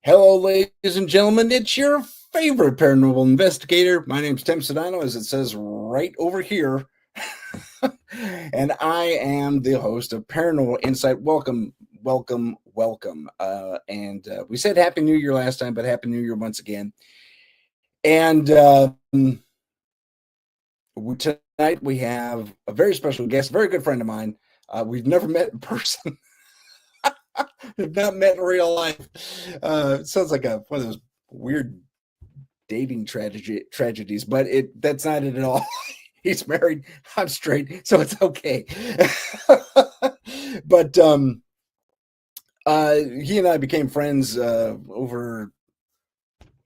Hello, ladies and gentlemen. It's your favorite paranormal investigator. My name's Tim Sudano, as it says right over here. And I am the host of Paranormal Insight. Welcome, welcome, welcome. We said Happy New Year last time, but Happy New Year once again. And tonight we have a very special guest, a very good friend of mine. We've never met in person. Have not met in real life. It sounds like one of those weird dating tragedies, but that's not it at all. He's married, I'm straight, so it's okay. But he and I became friends over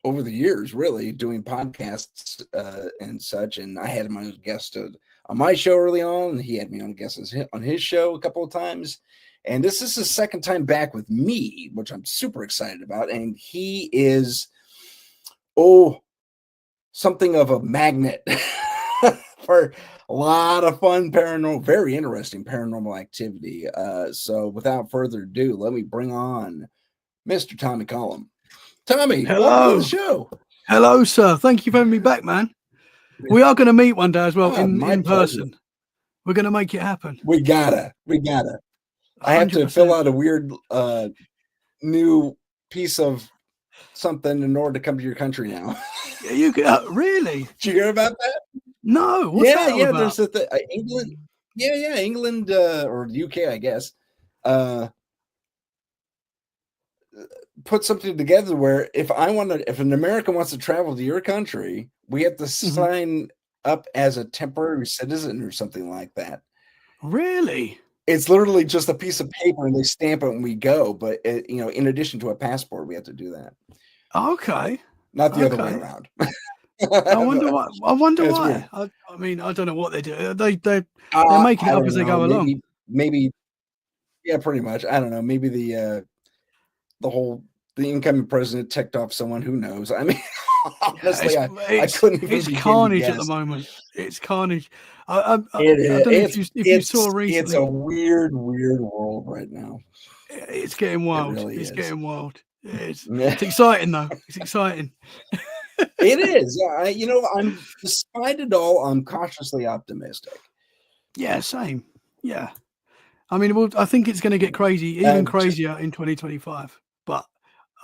the years, really, doing podcasts and such. And I had him on as a guest on my show early on, and he had me on guests on his show a couple of times. And this is his second time back with me, which I'm super excited about. And he is, something of a magnet for a lot of fun paranormal, very interesting paranormal activity. So without further ado, let me bring on Mr. Tommy Cullen. Tommy, welcome to the show. Hello, sir. Thank you for having me back, man. We are going to meet one day as well in person. We're going to make it happen. We gotta. I have 100%. To fill out a weird new piece of something in order to come to your country now. Yeah, you can, really? Did you hear about that? No. What's that about? There's England. England or the UK, I guess. Put something together where if an American wants to travel to your country, we have to sign up as a temporary citizen or something like that. Really? It's literally just a piece of paper and they stamp it when we go. But, in addition to a passport, we have to do that. Okay. Not the other way around. I wonder why. I mean, I don't know what they do. They're making it up as they go along. Maybe. Yeah, pretty much. I don't know. Maybe the incoming president ticked off someone. Who knows? I mean, honestly, I couldn't even. It's carnage at the moment. It's carnage. I don't know if you saw recently. It's a weird world right now. It's getting wild. It's getting wild. It's exciting though. It's exciting. It is. I'm despite it all, I'm cautiously optimistic. Yeah, same. Yeah. I mean, I think it's going to get crazy, even crazier in 2025. But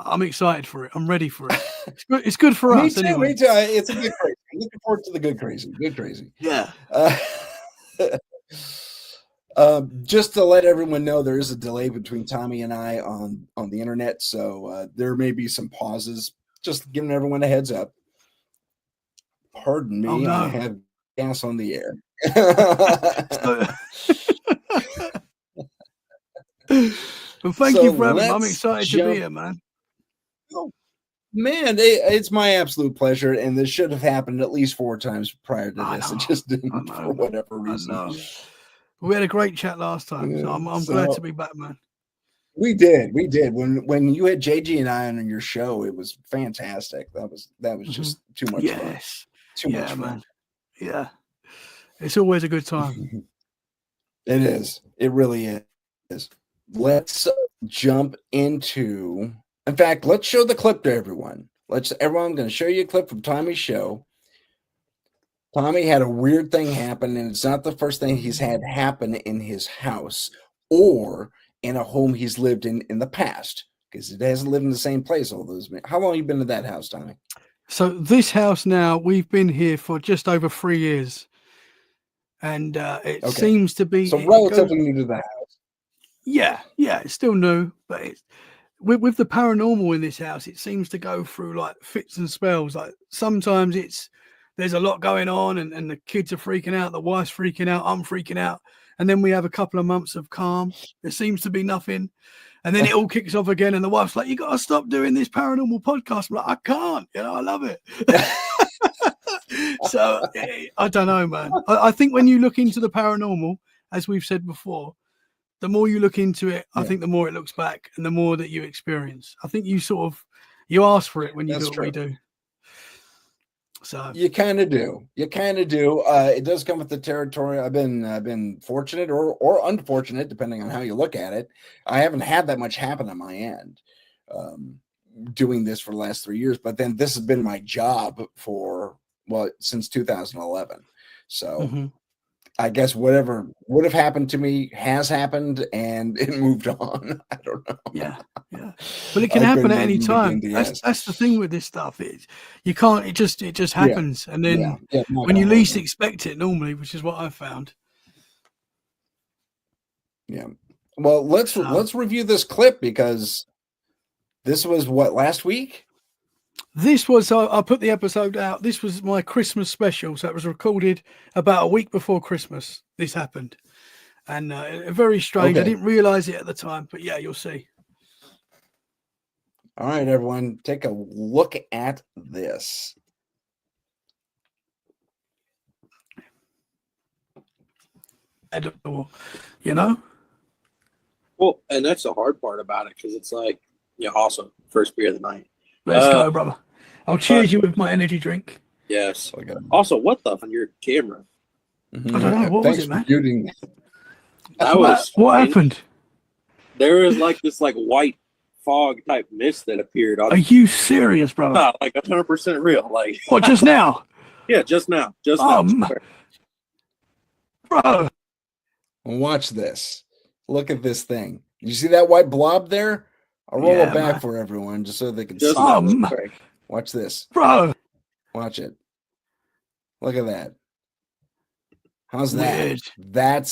I'm excited for it. I'm ready for it. It's good for us. Anyway. Me too. It's a good crazy. I'm looking forward to the good crazy. Good crazy. Yeah. Just to let everyone know, there is a delay between Tommy and I on the internet, so there may be some pauses. Just giving everyone a heads up. Pardon me. Oh, no. I have gas on the air. Well, thank you for having me. I'm excited to be here, man. Oh, man, it's my absolute pleasure, and this should have happened at least 4 times prior to this. It just didn't for whatever reason. We had a great chat last time, so I'm glad to be back, man. We did. When you had JG and I on your show, it was fantastic. That was just too much fun. Too much fun, man. Yeah, it's always a good time. It is. It really is. Let's jump into. In fact, let's show the clip to everyone. I'm going to show you a clip from Tommy's show. Tommy had a weird thing happen, and it's not the first thing he's had happen in his house or in a home he's lived in the past, because it hasn't lived in the same place all those. How long have you been in that house, Tommy? So this house now, we've been here for just over 3 years, and it seems to be relatively new to the house. Yeah, it's still new, but it's with the paranormal in this house. It seems to go through like fits and spells. Like sometimes there's a lot going on, and the kids are freaking out, the wife's freaking out, I'm freaking out. And then we have a couple of months of calm. There seems to be nothing. And then it all kicks off again. And the wife's like, you got to stop doing this paranormal podcast. I'm like, I can't. I love it. So I don't know, man. I think when you look into the paranormal, as we've said before, the more you look into it, I think the more it looks back and the more that you experience. I think you ask for it when you do what we do. So you kind of do. It does come with the territory. I've been fortunate or unfortunate, depending on how you look at it. I haven't had that much happen on my end. doing this for the last 3 years, but then this has been my job since 2011. So I guess whatever would have happened to me has happened, and it moved on. I don't know. Yeah. But it can happen at any time. That's the thing with this stuff. You can't. It just happens, and then when you least expect it, normally, which is what I found. Yeah. Well, let's review this clip, because this was what, last week? This was, I put the episode out. This was my Christmas special. So it was recorded about a week before Christmas. This happened. And very strange. I didn't realize it at the time, but yeah, you'll see. All right, everyone, take a look at this. You know? Well, and that's the hard part about it, because it's like, awesome. First beer of the night. Let's go, brother. I'll cheers you with my energy drink. Yes. Also, what the on your camera? I don't know. What was it, man? What happened? There was like this white fog type mist that appeared. Are you serious, brother? Like 100% real. Like what? Just now? Yeah, just now. Now. Bro. Watch this. Look at this thing. You see that white blob there? I'll roll it back for everyone just so they can see. Watch this. Bro. Watch it. Look at that. How's that? That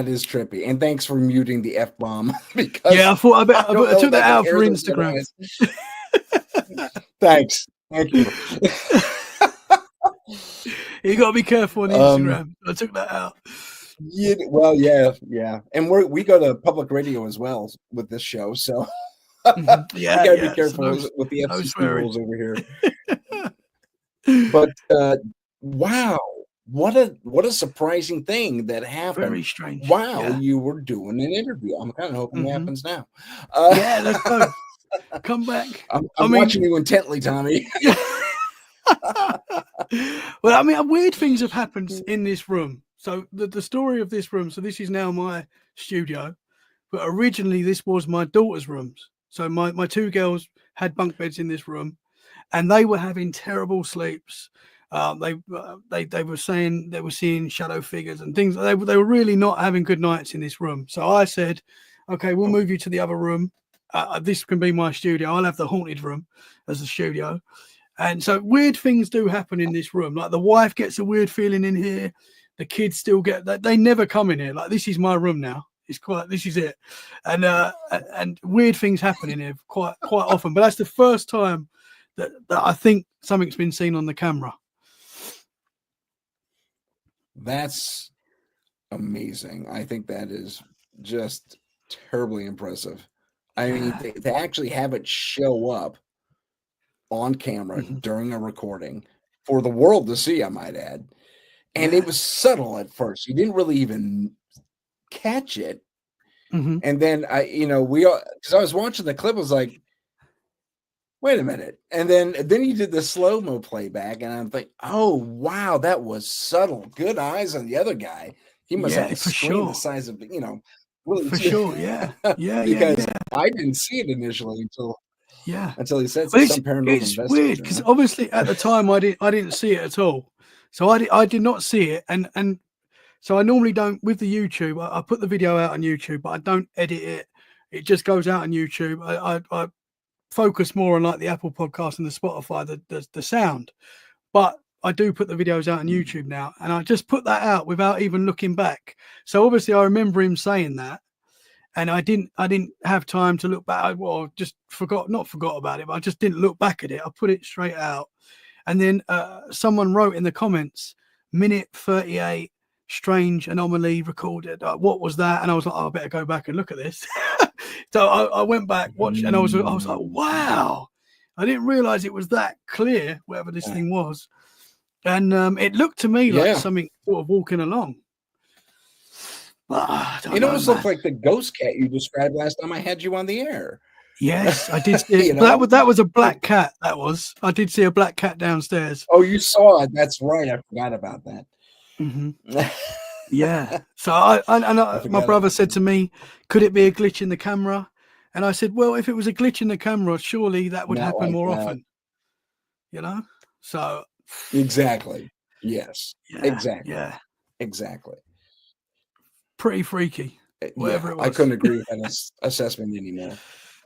is trippy. And thanks for muting the F-bomb. Because I thought I took that out for Instagram. Thanks. Thank you. You got to be careful on Instagram. I took that out. Yeah. And we go to public radio as well with this show, so you gotta be careful with the FCC rules over here. But wow, what a surprising thing that happened. Very strange. Wow, you were doing an interview. I'm kind of hoping it happens now. Let's go. Come back. I'm watching you intently, Tommy. Well, I mean, weird things have happened in this room. So the story of this room, so this is now my studio, but originally this was my daughter's rooms. So my two girls had bunk beds in this room, and they were having terrible sleeps. They were saying they were seeing shadow figures and things. They were really not having good nights in this room. So I said, okay, we'll move you to the other room. This can be my studio. I'll have the haunted room as the studio. And so weird things do happen in this room. Like the wife gets a weird feeling in here. The kids still get that. They never come in here. Like, this is my room now. This is it. And weird things happen in here quite often. But that's the first time that I think something's been seen on the camera. That's amazing. I think that is just terribly impressive. I mean, to actually have it show up on camera during a recording for the world to see, I might add. And it was subtle at first. You didn't really even catch it. And then because I was watching the clip, I was like, wait a minute. And then you did the slow-mo playback, and I'm like, oh wow, that was subtle. Good eyes on the other guy. He must have a screen the size of really for sure. Yeah. Because I didn't see it initially until he said some paranormal It's weird because obviously at the time I didn't see it at all. So I did not see it, and so I normally don't with the YouTube. I put the video out on YouTube, but I don't edit it. It just goes out on YouTube. I focus more on like the Apple Podcast and the Spotify, the sound. But I do put the videos out on YouTube now, and I just put that out without even looking back. So obviously I remember him saying that, and I didn't have time to look back. Well, just not forgot about it, but I just didn't look back at it. I put it straight out. And then someone wrote in the comments, minute 38, strange anomaly recorded. What was that? And I was like, I better go back and look at this. So I went back, watched, and I was like, wow. I didn't realize it was that clear, whatever this thing was. And it looked to me like something sort of walking along. It almost looked like the ghost cat you described last time I had you on the air. Yes, I did see it. That was a black cat. I did see a black cat downstairs. Oh, you saw it. That's right. I forgot about that. Yeah. So my brother said to me, could it be a glitch in the camera? And I said, well, if it was a glitch in the camera, surely that would Not happen like more that. often, you know? So Exactly. Yes. yeah, Exactly. yeah, Exactly. pretty freaky, whatever Yeah, it I was. couldn't agree with that assessment anymore.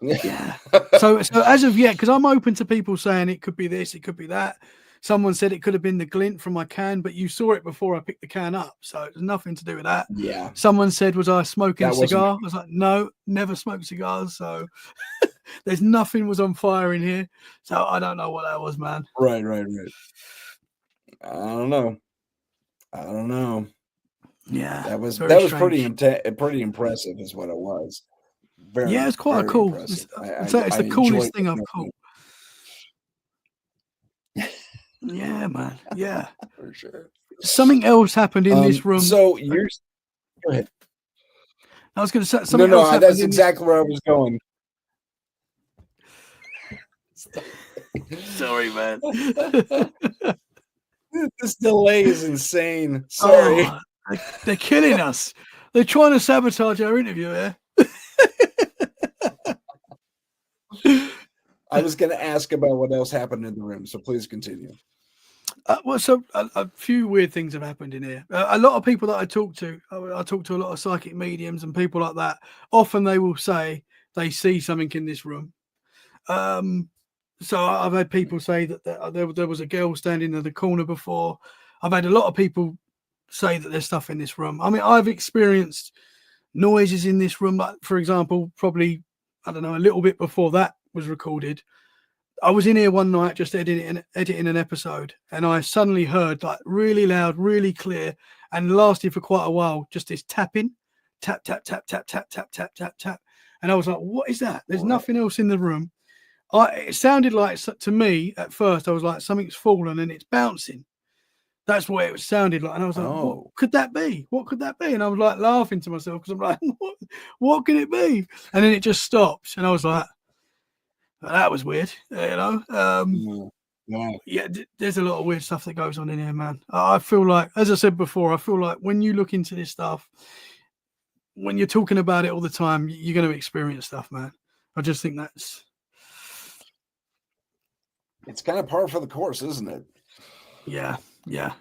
Yeah. So as of yet, because I'm open to people saying it could be this, it could be that. Someone said it could have been the glint from my can, but you saw it before I picked the can up, so it's nothing to do with that. Yeah, Someone said, was I smoking a that wasn't. cigar? I was like, no, never smoked cigars. So there's nothing was on fire in here. So I don't know what that was, man. Right. I don't know. Yeah, That was very pretty strange. pretty impressive, is what it was. Yeah, Very, it's quite very cool. impressive. I'd say it's I the enjoyed coolest thing I've witnessing caught. Yeah, man. Yeah. it for sure. Something else happened in this room. So you're go ahead. I was going to say something else No, happened that's in this. exactly where I was going. Sorry, man. This delay is insane. Sorry. Oh, they're killing us. They're trying to sabotage our interview here. I was going to ask about what else happened in the room, so please continue. Well, so a few weird things have happened in here. A lot of people that I talk to a lot of psychic mediums and people like that. Often they will say they see something in this room. So I've had people say that there was a girl standing in the corner before. I've had a lot of people say that there's stuff in this room. I mean, I've experienced noises in this room. Like, for example, probably, I don't know, a little bit before that was recorded. I was in here one night just editing an episode, and I suddenly heard like really loud, really clear, and lasted for quite a while. Just this tapping, tap, tap, tap, tap, tap, tap, tap, tap, tap. And I was like, what is that? There's nothing else in the room. It sounded like, to me at first, I was like, something's fallen and it's bouncing. That's what it sounded like. And I was like, what could that be? What could that be? And I was like laughing to myself because I'm like, what can it be? And then it just stopped. And I was like, that was weird, you know. Yeah, there's a lot of weird stuff that goes on in here, man. I feel like, as I said before, I feel like when you look into this stuff, when you're talking about it all the time, you're going to experience stuff, man. I just think it's kind of par for the course, isn't it? Yeah.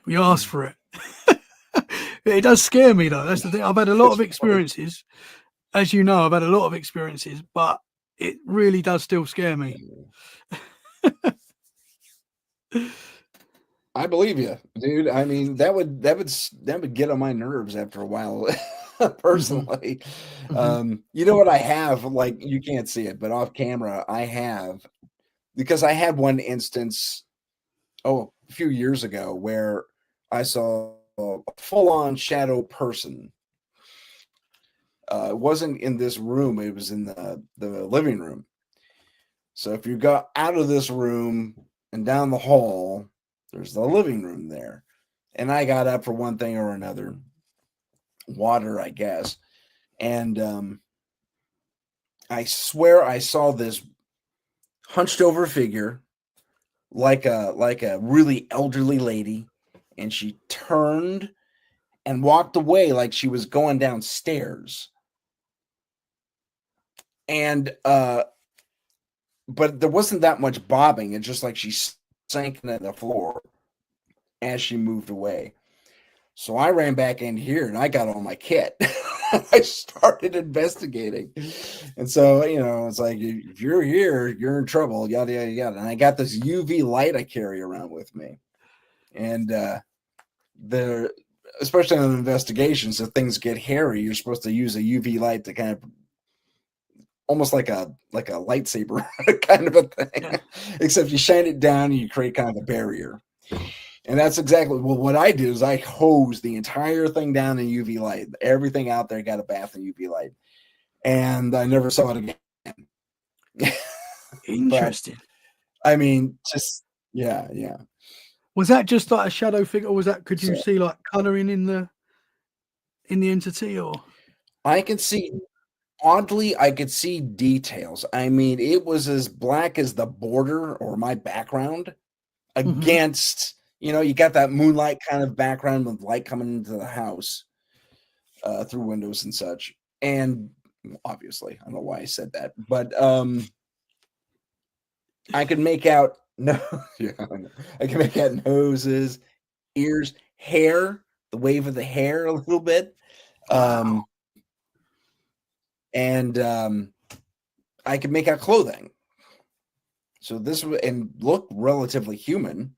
We asked for it. It does scare me, though. That's the thing. I've had a lot of experiences. As you know, I've had a lot of experiences, but it really does still scare me. I believe you, dude. I mean, that would get on my nerves after a while, personally. You know what I have? Like, you can't see it, but off camera, I have, because I had one instance, a few years ago, where I saw a full-on shadow person. It wasn't in this room; it was in the living room. So if you go out of this room and down the hall, there's the living room there. And I got up for one thing or another, water, I guess. And I swear I saw this hunched over figure, like a really elderly lady, and she turned and walked away like she was going downstairs. And but there wasn't that much bobbing. It's just like she sank into the floor as she moved away. So I ran back in here and I got on my kit. I started investigating. And so, you know, it's like, if you're here, you're in trouble, yada, yada, yada. And I got this UV light I carry around with me. And especially on investigations, if things get hairy, you're supposed to use a UV light to kind of, almost like a lightsaber kind of a thing. Yeah. Except you shine it down and you create kind of a barrier. And that's exactly what I did. Is I hosed the entire thing down in UV light. Everything out there got a bath in UV light, and I never saw it again. Interesting. But, I mean, just yeah. Was that just like a shadow figure, or was that? Could you see like coloring in the entity, or? I can see. Oddly, I could see details. I mean, it was as black as the border or my background against, you know, you got that moonlight kind of background with light coming into the house through windows and such. And obviously. I don't know why I said that, but I could make out I can make out noses, ears, hair, the wave of the hair a little bit. Wow. And I could make out clothing. So this and look relatively human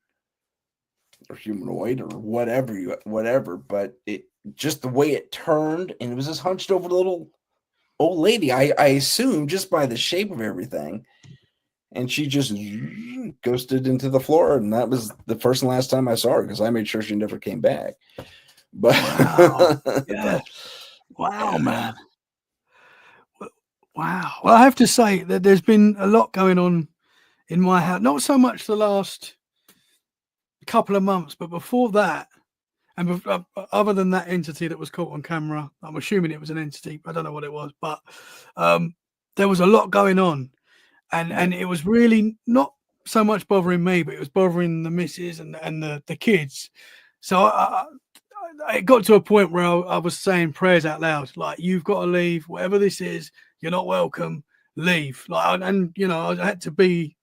or humanoid or whatever, but it just the way it turned, and it was this hunched over little old lady. I assume just by the shape of everything, and she just ghosted into the floor, and that was the first and last time I saw her because I made sure she never came back. But Wow. Yeah. Wow, man. Wow. Well, I have to say that there's been a lot going on in my house. Not so much the last couple of months, but before that, and other than that entity that was caught on camera, I'm assuming it was an entity. I don't know what it was, but there was a lot going on, and it was really not so much bothering me, but it was bothering the missus and the kids. So it got to a point where I was saying prayers out loud, like, you've got to leave, whatever this is, you're not welcome, leave. Like, and you know, I had to be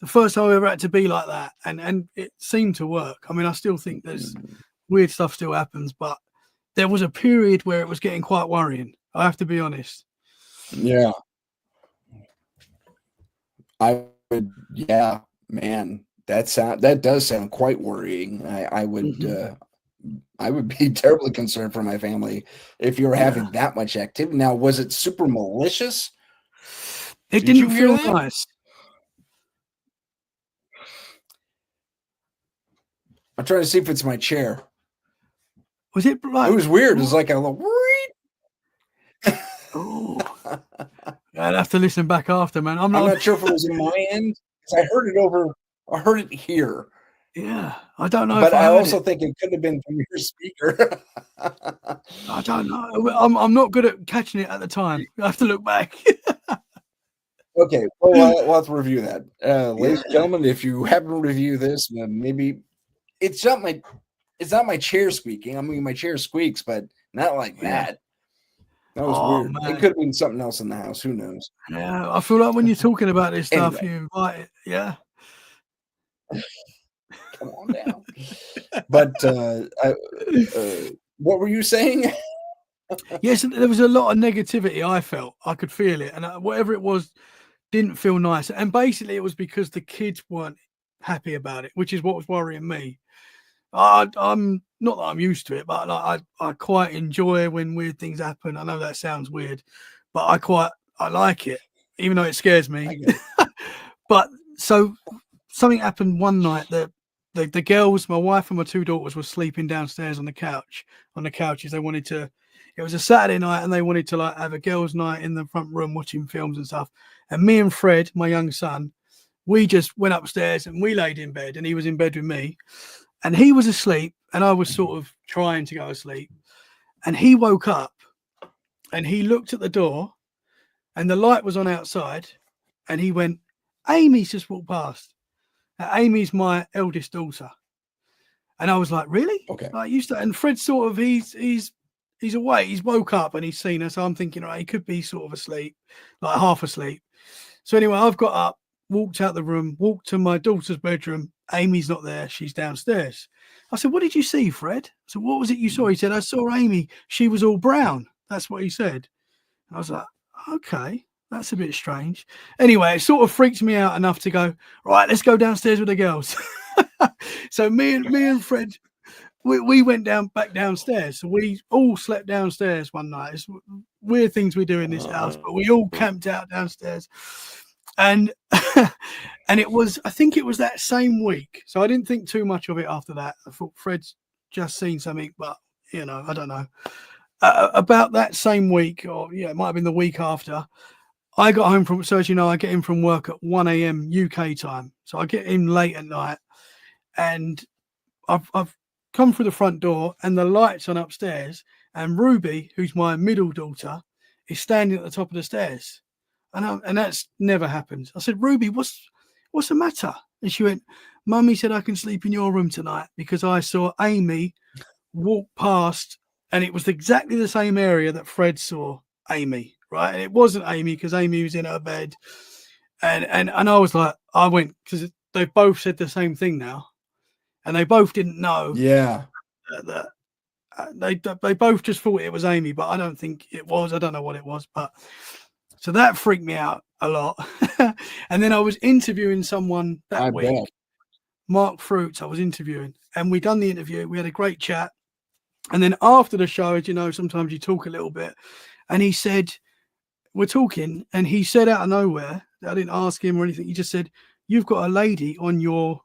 the first time I ever had to be like that, and it seemed to work. I mean, I still think there's weird stuff still happens, but there was a period where it was getting quite worrying. I have to be honest. Yeah. I would, yeah, man, that does sound quite worrying. I would be terribly concerned for my family if you were having that much activity. Now, was it super malicious? It didn't feel nice. I'm trying to see if it's my chair. Was it like? It was weird. It was like a little. Oh, I'd have to listen back after, man. I'm not sure if it was in my end because I heard it here. Yeah, I don't know. But I also think it could have been from your speaker. I don't know. I'm not good at catching it at the time. I have to look back. Okay, well, we'll have to review that. Ladies and gentlemen, if you happen to review this, maybe it's not my chair squeaking. I mean, my chair squeaks, but not like that. That was weird. Man. It could have been something else in the house. Who knows? Yeah, I feel like when you're talking about this stuff, you invite it. Yeah. Come on down. But what were you saying? Yes, there was a lot of negativity. I felt I could feel it, and whatever it was didn't feel nice. And basically, it was because the kids weren't happy about it, which is what was worrying me. I'm not that I'm used to it, but I quite enjoy when weird things happen. I know that sounds weird, but I like it, even though it scares me. But so something happened one night that the girls, my wife and my two daughters, were sleeping downstairs on the couches. They wanted to. It was a Saturday night, and they wanted to like have a girls' night in the front room watching films and stuff. And me and Fred, my young son, we just went upstairs and we laid in bed, and he was in bed with me. And he was asleep, and I was sort of trying to go to sleep. And he woke up, and he looked at the door, and the light was on outside, and he went, "Amy's just walked past." Now, Amy's my eldest daughter, and I was like, "Really?" Okay. Like, and Fred sort of he's awake. He's woke up and he's seen her, so I'm thinking, right, he could be sort of asleep, like half asleep. So anyway, I've got up, walked out the room, walked to my daughter's bedroom. Amy's not there. She's downstairs. I said, "What did you see, Fred?" So what was it you saw? He said, "I saw Amy. She was all brown." That's what he said. I was like, okay, that's a bit strange. Anyway, it sort of freaked me out enough to go, right, let's go downstairs with the girls. So me and Fred, we went back downstairs. So we all slept downstairs one night. It's weird things we do in this house, but we all camped out downstairs. And and I think it was that same week. So I didn't think too much of it after that. I thought Fred's just seen something, but I don't know. About that same week, or it might have been the week after, I got home from, so as you know, I get in from work at 1 a.m. UK time. So I get in late at night, and I've come through the front door, and the light's on upstairs, and Ruby, who's my middle daughter, is standing at the top of the stairs. And that's never happened. I said, "Ruby, what's the matter?" And she went, "Mummy said I can sleep in your room tonight because I saw Amy walk past, and it was exactly the same area that Fred saw Amy." right? And it wasn't Amy because Amy was in her bed, and I was like, I went because they both said the same thing now, and they both didn't know. Yeah. That they both just thought it was Amy, but I don't think it was. I don't know what it was, but so that freaked me out a lot. And then I was interviewing someone that week, bet. Mark Fruits. I was interviewing, and we done the interview. We had a great chat, and then after the show, as you know, sometimes you talk a little bit, and he said, "We're talking," and he said out of nowhere, I didn't ask him or anything. He just said, "You've got a lady on your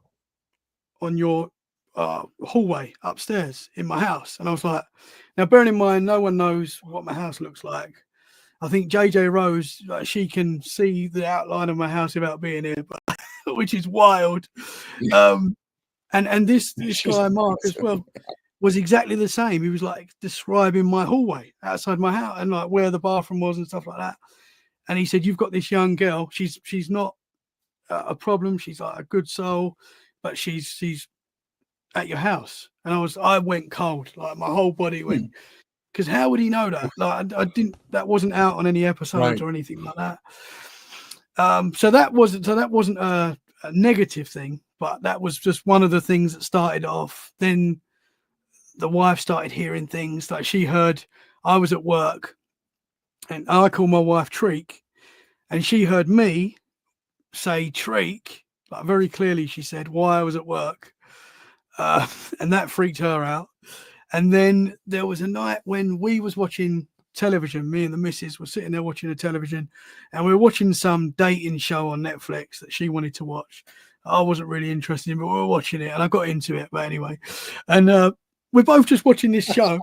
hallway upstairs in my house." And I was like, now bearing in mind, no one knows what my house looks like. I think JJ Rose, she can see the outline of my house without being here, but which is wild. And this guy Mark as well was exactly the same. He was like describing my hallway outside my house and like where the bathroom was and stuff like that. And he said, "You've got this young girl. She's not a problem. She's like a good soul, but she's at your house." And I went cold, like my whole body went, because how would he know that? Like I didn't, that wasn't out on any episodes or anything like that. So that wasn't a negative thing, but that was just one of the things that started off. Then the wife started hearing things, like she heard I was at work and I call my wife Treek, and she heard me say Treek, like very clearly. She said why I was at work. And that freaked her out. And then there was a night when we was watching television. Me and the missus were sitting there watching the television, and we were watching some dating show on Netflix that she wanted to watch. I wasn't really interested in, but we were watching it, and I got into it. But anyway, and we're both just watching this show,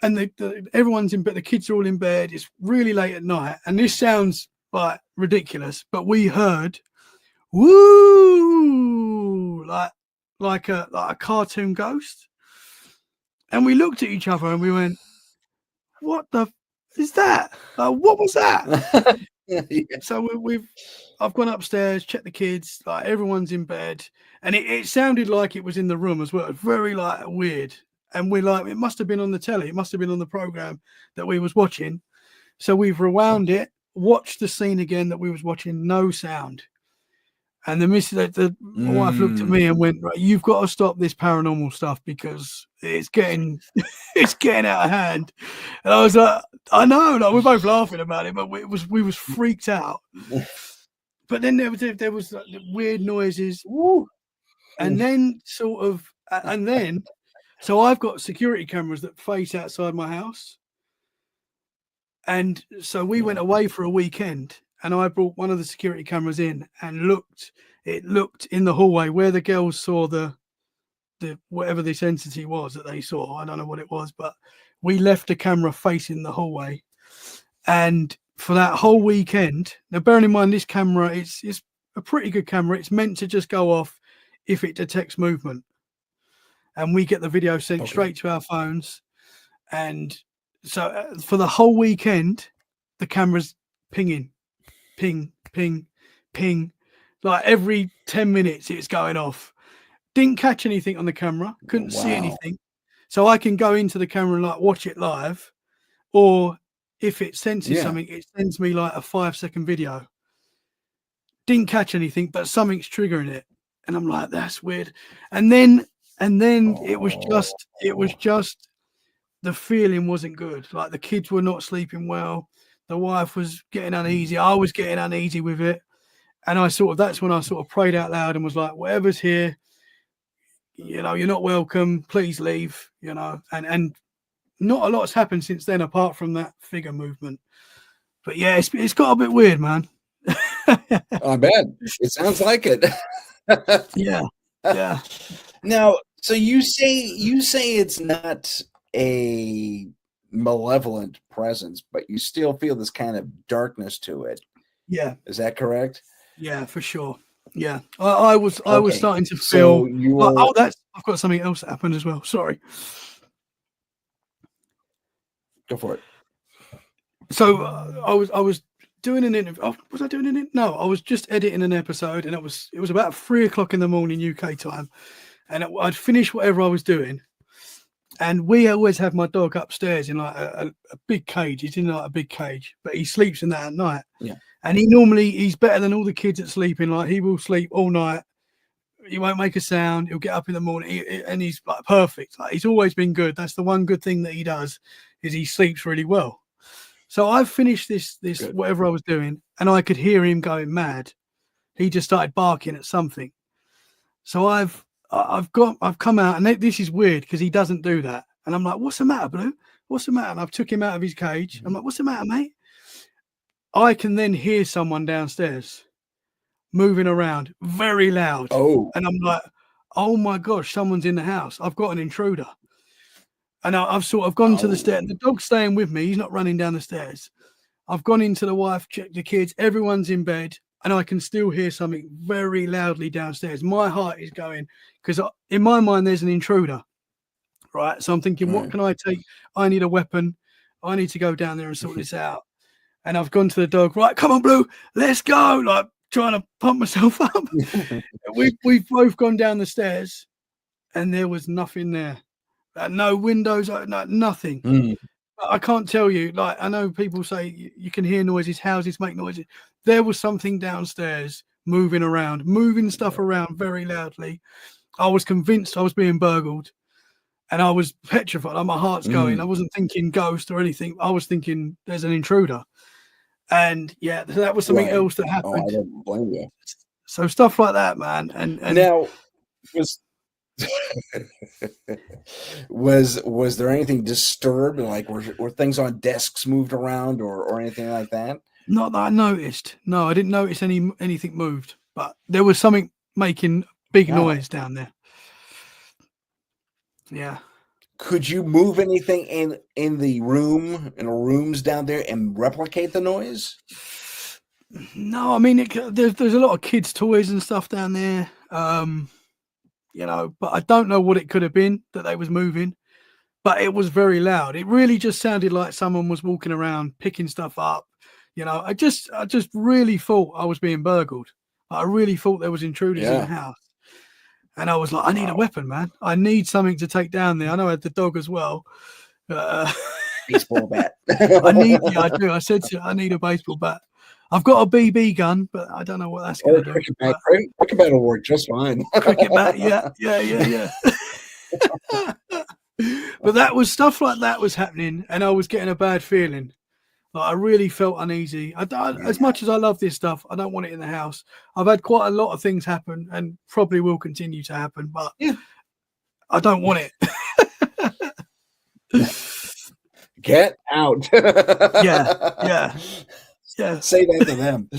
and everyone's in bed. The kids are all in bed. It's really late at night, and this sounds like ridiculous, but we heard woo, like a cartoon ghost. And we looked at each other and we went, "What the is that? What was that?" Yeah. So I've gone upstairs, checked the kids, like everyone's in bed, and it sounded like it was in the room as well. It was very like weird. And we're like, it must have been on the telly, it must have been on the program that we was watching. So we've rewound it, watched the scene again that we was watching, no sound. And the my wife looked at me and went, "Right, you've got to stop this paranormal stuff because it's getting out of hand." And I was like, "I know," like we're both laughing about it, but we was freaked out. But then there was like weird noises, and then so I've got security cameras that face outside my house, and so we went away for a weekend. And I brought one of the security cameras in and looked in the hallway where the girls saw the whatever this entity was that they saw. I don't know what it was, but we left the camera facing the hallway. And for that whole weekend, now bearing in mind this camera, it's a pretty good camera. It's meant to just go off if it detects movement. And we get the video sent straight to our phones. And so for the whole weekend, the camera's pinging. Ping, ping, ping. Like every 10 minutes it's going off. Didn't catch anything on the camera. Couldn't see anything. So I can go into the camera and like watch it live. Or if it senses something, it sends me like a 5-second video. Didn't catch anything, but something's triggering it. And I'm like, that's weird. And then it was just the feeling wasn't good. Like the kids were not sleeping well. The wife was getting uneasy. I was getting uneasy with it. And that's when I sort of prayed out loud and was like, whatever's here, you know, you're not welcome. Please leave, you know. And not a lot's happened since then, apart from that figure movement. But yeah, it's got a bit weird, man. I bet. It sounds like it. Yeah. Now, so you say it's not a malevolent presence, but you still feel this kind of darkness to it. Yeah. Is that correct? Yeah, for sure. Yeah. I was starting to feel I've got something else that happened as well. Sorry. Go for it. So I was doing an interview. Oh, was I doing an interview? No, I was just editing an episode, and it was about 3:00 in the morning UK time, and I'd finished whatever I was doing, And we always have my dog upstairs in like a big cage. He's in like a big cage, but he sleeps in that at night. Yeah. And he's better than all the kids that sleep in. Like, he will sleep all night. He won't make a sound. He'll get up in the morning, and he's like perfect. Like, he's always been good. That's the one good thing that he does, is he sleeps really well. So I've finished this Good. whatever I was doing, and I could hear him going mad. He just started barking at something. So I've come out, and this is weird because he doesn't do that. And I'm like, "What's the matter, Blue? What's the matter?" And I've took him out of his cage. I'm like, "What's the matter, mate?" I can then hear someone downstairs moving around very loud. Oh. And I'm like, "Oh my gosh, someone's in the house. I've got an intruder." And I've sort of gone to the stairs. The dog's staying with me. He's not running down the stairs. I've gone into the wife, checked the kids. Everyone's in bed. And I can still hear something very loudly downstairs. My heart is going, because in my mind, there's an intruder, right? So I'm thinking, what can I take? I need a weapon. I need to go down there and sort this out. And I've gone to the dog, right, come on, Blue, let's go. Like, trying to pump myself up. We've both gone down the stairs, and there was nothing there. No windows, nothing. I can't tell you. Like, I know people say you can hear noises, houses make noises. There was something downstairs moving around, moving stuff around very loudly. I was convinced I was being burgled, and I was petrified. Like, my heart's going. I wasn't thinking ghost or anything. I was thinking there's an intruder. And yeah, that was something else that happened. I don't blame you. So stuff like that, man. And now was there anything disturbed? Like, were things on desks moved around or anything like that? Not that I noticed. No, I didn't notice anything moved, but there was something making big noise down there. Yeah. Could you move anything in the rooms down there and replicate the noise? No, I mean, there's a lot of kids' toys and stuff down there. You know, but I don't know what it could have been that they was moving, but it was very loud. It really just sounded like someone was walking around picking stuff up. You know, I just really thought I was being burgled. I really thought there was intruders in the house. And I was like, I need a weapon, man. I need something to take down there. I know I had the dog as well. Baseball bat. I do. I said to you, I need a baseball bat. I've got a BB gun, but I don't know what that's going to do. Cricket bat will work just fine. Cricket bat, yeah. But that was stuff like that was happening, and I was getting a bad feeling. Like, I really felt uneasy. As much as I love this stuff, I don't want it in the house. I've had quite a lot of things happen, and probably will continue to happen, but I don't want it. Get out. Yeah. Say that to them.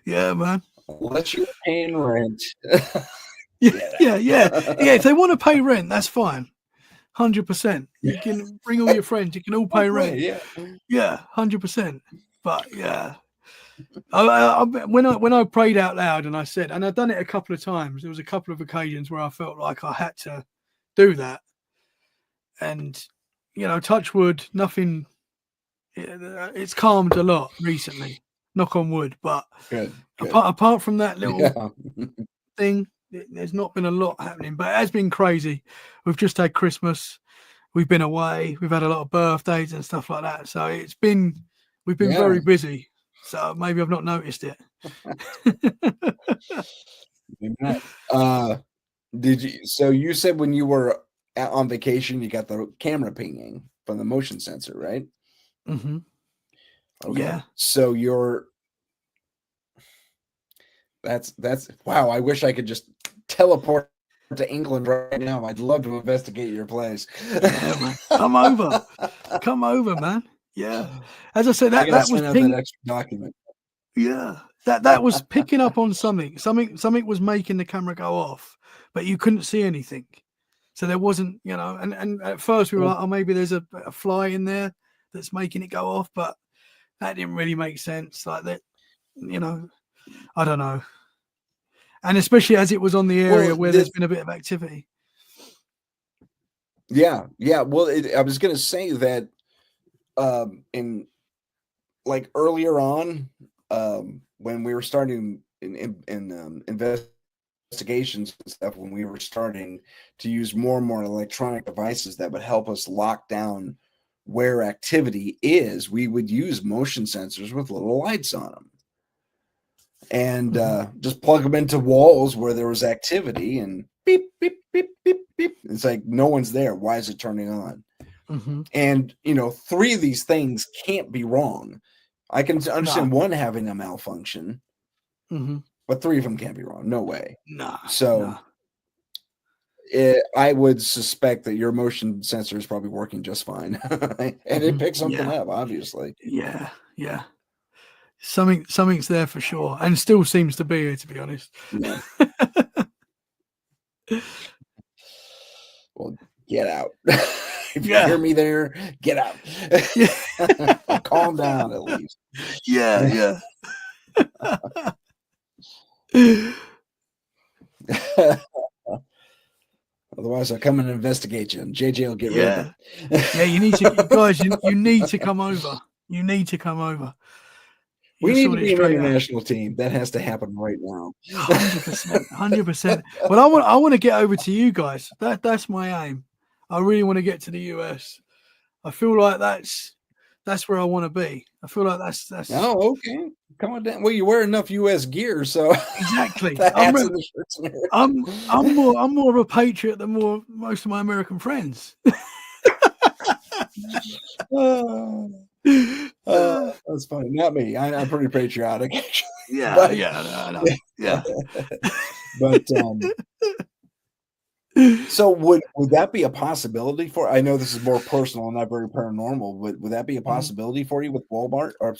Yeah, man. Let you pay rent. Yeah. If they want to pay rent, that's fine. 100%. You can bring all your friends. You can all pay rent. Yeah, 100%. But yeah, when I prayed out loud and I said, and I've done it a couple of times. There was a couple of occasions where I felt like I had to do that, and you know, touch wood, nothing. It's calmed a lot recently. Knock on wood. But good. Apart from that little thing, there's not been a lot happening, but it has been crazy. We've just had Christmas. We've been away. We've had a lot of birthdays and stuff like that. So we've been very busy. So maybe I've not noticed it. Did you? So you said when you were on vacation, you got the camera pinging from the motion sensor, right? Mm-hmm. Okay. Yeah. So that's wow. I wish I could just teleport to England right now. I'd love to investigate your place. Yeah, man. Come over, man. Yeah. As I said, that was that extra document. Yeah. That was picking up on something. Something was making the camera go off, but you couldn't see anything. So there wasn't, you know, and at first we were like, oh, maybe there's a fly in there that's making it go off, but that didn't really make sense. Like that, you know, I don't know. And especially as it was on the area where there's been a bit of activity. Yeah. Well, I was going to say that in like earlier on, when we were starting in investigation investigations and stuff when we were starting to use more and more electronic devices that would help us lock down where activity is, we would use motion sensors with little lights on them and just plug them into walls where there was activity and beep, beep, beep, beep, beep. It's like no one's there. Why is it turning on? And, 3 of these things can't be wrong. I can understand one having a malfunction, but 3 of them can't be wrong. No way. So I would suspect that your motion sensor is probably working just fine. And it picked something up, obviously. Yeah. Something's there for sure, and still seems to be here, to be honest. Yeah. Well, get out. If you hear me there, get out. Calm down at least. Yeah. Otherwise, I'll come and investigate you, and JJ will get rid of it. Yeah, you need to, guys. You need to come over. You need to come over. We need to be an international team. That has to happen right now. 100%. Well, I want to get over to you guys. That's my aim. I really want to get to the US. I feel like that's where I want to be. I feel like that's. Oh, okay. Come on down. Well, you wear enough US gear, so exactly. I'm more of a patriot than most of my American friends. That's funny. Not me. I'm pretty patriotic, actually. Yeah. But so would that be a possibility for? I know this is more personal and not very paranormal, but would that be a possibility for you with Walmart? Or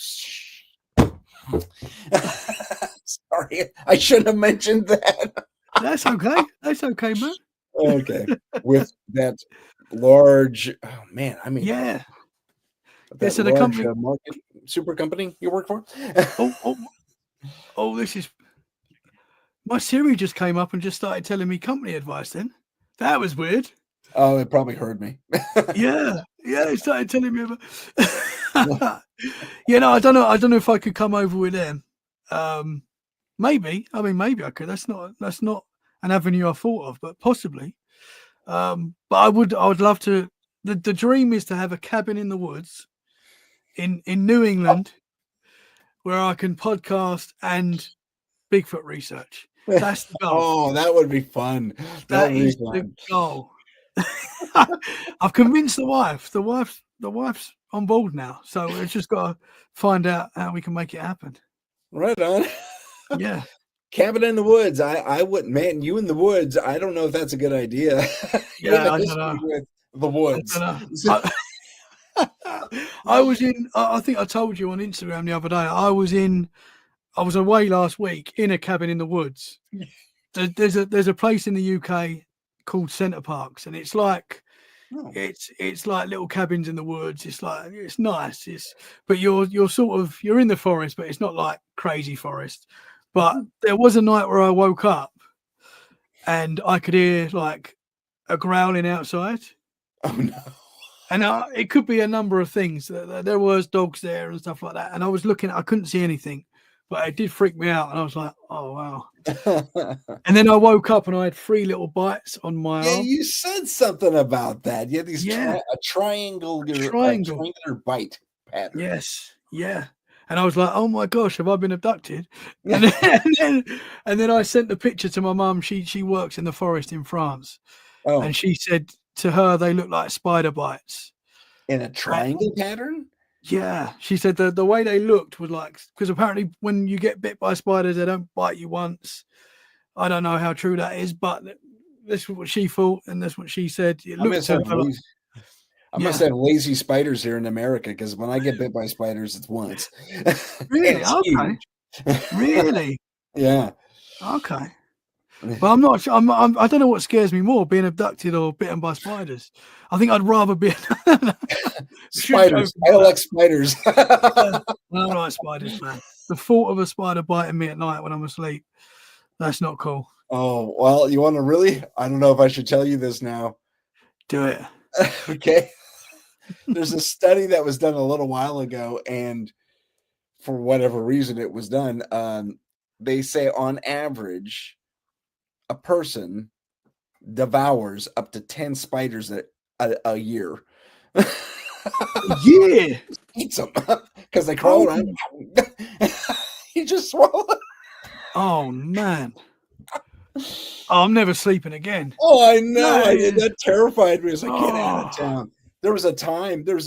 sorry, I shouldn't have mentioned that. That's okay. That's okay, man. Okay, with that large. Oh man, I mean, yeah. That so the large, company, super company you work for? This is my Siri just came up and just started telling me company advice. Then that was weird. Oh, it probably heard me. yeah, it started telling me about. I don't know if I could come over with them. Maybe. I mean, maybe I could. That's not an avenue I thought of, but possibly. But I would love to. The dream is to have a cabin in the woods in New England where I can podcast and Bigfoot research. That's the goal. Oh, that would be fun. That is the goal. I've convinced the wife. The wife's on board now. So we've just got to find out how we can make it happen. Right on. Yeah. Cabin in the woods. I wouldn't, man, you in the woods. I don't know if that's a good idea. Yeah, I don't know. With the woods. I was in, I think I told you on Instagram the other day, I was away last week in a cabin in the woods. There's a place in the UK called Centre Parks, and it's like, it's like little cabins in the woods. It's like, it's nice. But you're in the forest, but it's not like crazy forest. But there was a night where I woke up and I could hear like a growling outside. Oh no. And it could be a number of things. There was dogs there and stuff like that. And I was looking, I couldn't see anything, but it did freak me out. And I was like, oh, wow. And then I woke up and I had 3 little bites on my arm. Yeah, you said something about that. You had these a triangular bite pattern. Yes. Yeah. And I was like, oh my gosh, have I been abducted? And then I sent the picture to my mum. She works in the forest in France. Oh. And she said to her, they look like spider bites. In a triangle pattern? Yeah. She said the way they looked was like, because apparently when you get bit by spiders, they don't bite you once. I don't know how true that is, but this is what she thought, and that's what she said. It looked I must have lazy spiders here in America, because when I get bit by spiders, it's once. Really? Okay. Really? Yeah. Okay. Well, I'm not. I don't know what scares me more: being abducted or bitten by spiders. I think I'd rather be spiders. I like spiders. I don't like spiders, man. The thought of a spider biting me at night when I'm asleep—that's not cool. Oh well, you want to really? I don't know if I should tell you this now. Do it. Okay. There's a study that was done a little while ago, and for whatever reason it was done, they say on average, a person devours up to 10 spiders a year. Yeah. Eats them because they crawl around. You just swallow it. Oh man. Oh, I'm never sleeping again. Oh, I know. That terrified me as I get out of Oh. town. There was a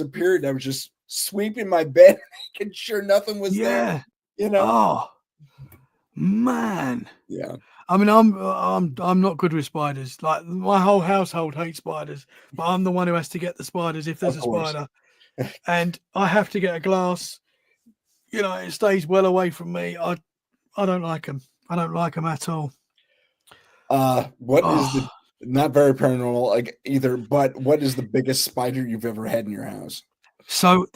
period I was just sweeping my bed, making sure nothing was there. You know. Oh man. Yeah. I mean, I'm not good with spiders. Like my whole household hates spiders, but I'm the one who has to get the spiders if there's a spider, and I have to get a glass. You know, it stays well away from me. I don't like them. I don't like them at all. What is the not very paranormal like either? But what is the biggest spider you've ever had in your house? So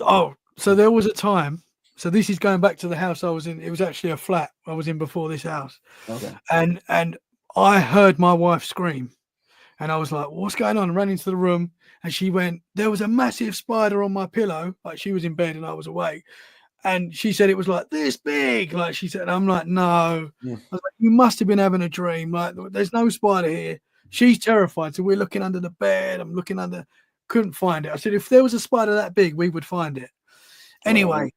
there was a time. So this is going back to the house I was in. It was actually a flat I was in before this house. Okay. And I heard my wife scream, and I was like, "What's going on?" I ran into the room, and she went, "There was a massive spider on my pillow." Like she was in bed and I was awake, and she said it was like this big. Like she said, I'm like, "No." I was like, "You must have been having a dream. Like there's no spider here." She's terrified, so we're looking under the bed. I'm looking under, couldn't find it. I said, "If there was a spider that big, we would find it." Anyway.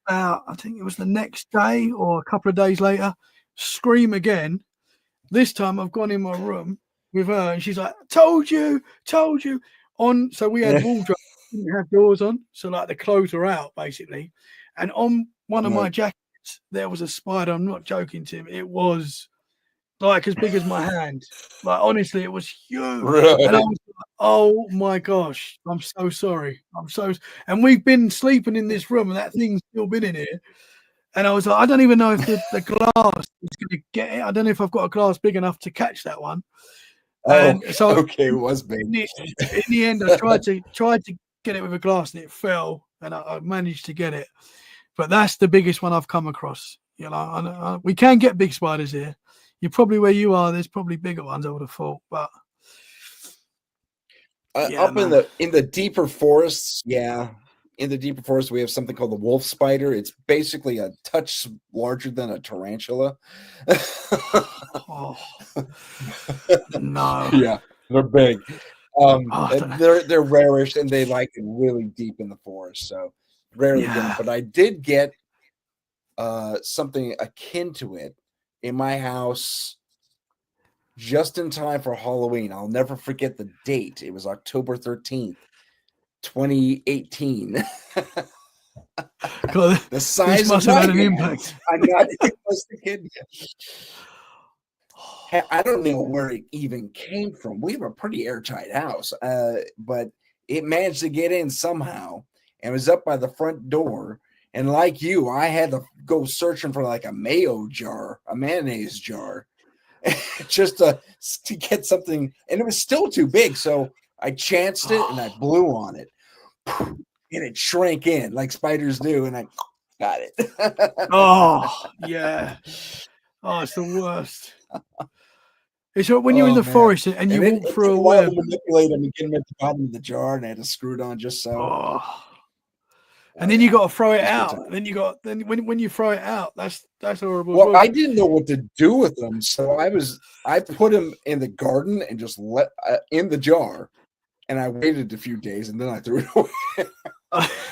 I think it was the next day or a couple of days later, scream again. This time I've gone in my room with her and she's like, told you. So we had wardrobe, didn't have doors on. So like the clothes were out basically. And on one of my jackets, there was a spider. I'm not joking, Tim. It was like as big as my hand. Like honestly, it was huge. Really? And I was like, oh my gosh, I'm so sorry. And we've been sleeping in this room and that thing's still been in here. And I was like, I don't even know if the glass is going to get it. I don't know if I've got a glass big enough to catch that one. And so okay, it was big. In the end, I tried to get it with a glass and it fell, and I managed to get it. But that's the biggest one I've come across. You know, we can get big spiders here. You're probably where you are. There's probably bigger ones, I would have thought, but up in the deeper forests, in the deeper forest, we have something called the wolf spider. It's basically a touch larger than a tarantula. No. Yeah, they're big. They're rarish and they like it really deep in the forest. So rarely get them. But I did get something akin to it in my house just in time for Halloween. I'll never forget the date. It was October 13th, 2018. God, the size must have had an impact. I'm not kidding. I don't know where it even came from. We have a pretty airtight house, but it managed to get in somehow and was up by the front door. And like you, I had to go searching for like a mayonnaise jar, just to get something. And it was still too big. So I chanced it and I blew on it. And it shrank in like spiders do. And I got it. Oh, yeah. Oh, it's the worst. It's when you're in the forest and you walk through a web. Manipulate them and get them at the bottom of the jar, and I had to screw it on just so. And then you got to throw it out. Then when you throw it out, that's horrible. Well, I didn't know what to do with them, so I put them in the garden and just let in the jar, and I waited a few days and then I threw it away,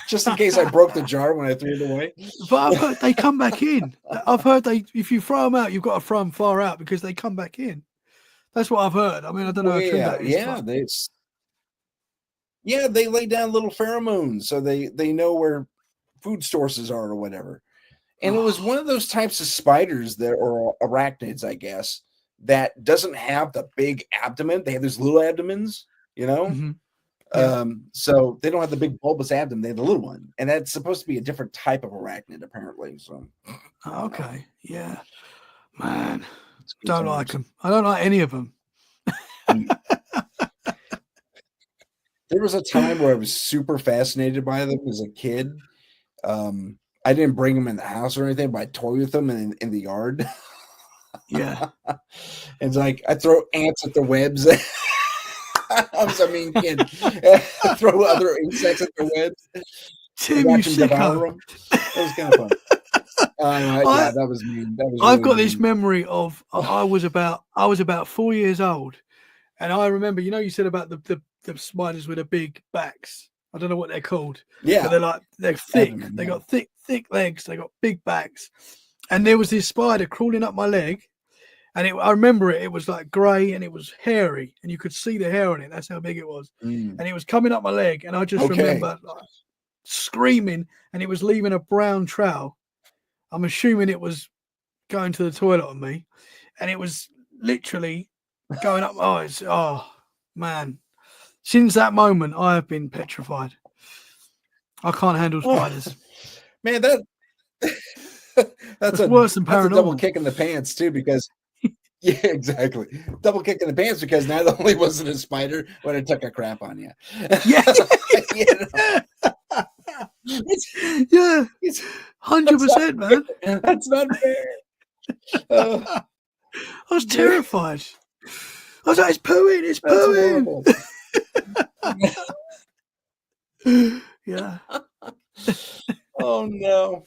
just in case I broke the jar when I threw it away. But I've heard they come back in. I've heard if you throw them out, you've got to throw them far out because they come back in. That's what I've heard. I mean, I don't know how true that is. They lay down little pheromones so they know where food sources are or whatever. And it was one of those types of spiders or arachnids, I guess, that doesn't have the big abdomen. They have these little abdomens, you know? Mm-hmm. Yeah. So they don't have the big bulbous abdomen. They have the little one. And that's supposed to be a different type of arachnid, apparently. So okay. Yeah. Man. Don't like them. I don't like any of them. There was a time where I was super fascinated by them as a kid. I didn't bring them in the house or anything, but I toyed with them in the yard. Yeah. It's like I throw ants at the webs. I was a mean kid. Throw other insects at the webs. Tim, you sicko. It was kind of fun. Yeah, that was mean. That was I've really got this mean. memory of I was about 4 years old, and I remember, you said about the spiders with the big backs. I don't know what they're called, Yeah, but they're thick. Evan, They yeah. got thick legs. They got big backs, and there was this spider crawling up my leg, and I remember it. It was like grey and it was hairy, and you could see the hair on it. That's how big it was, and it was coming up my leg, and I just remember screaming, and it was leaving a brown trail. I'm assuming it was going to the toilet on me, and it was literally going up my eyes. Oh man. Since that moment, I have been petrified. I can't handle spiders. Man, that's worse than a double paranormal. kick in the pants too, because yeah, exactly. Double kick in the pants, because not only was it a spider, but it took a crap on you. Yeah. Yeah. 100%, man. That's not fair. I was terrified. I was like, it's pooing, it's pooing. Yeah. Oh no.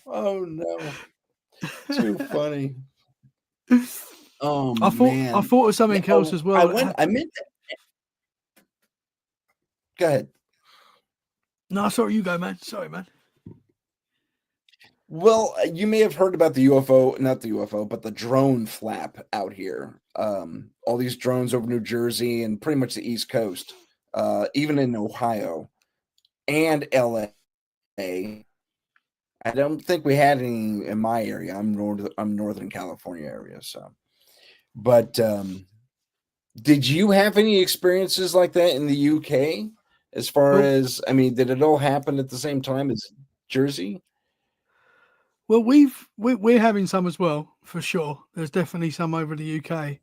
Too funny. Oh, I thought of something else as well. I meant to... Go ahead. No, sorry, you go, man. Sorry, man. Well, you may have heard about the UFO, not the UFO, but the drone flap out here. All these drones over New Jersey and pretty much the East Coast, even in Ohio and LA. I don't think we had any in my area. I'm Northern California area, so. But did you have any experiences like that in the UK? As far as, I mean, did it all happen at the same time as Jersey? Well, we're having some as well, for sure. There's definitely some over the UK.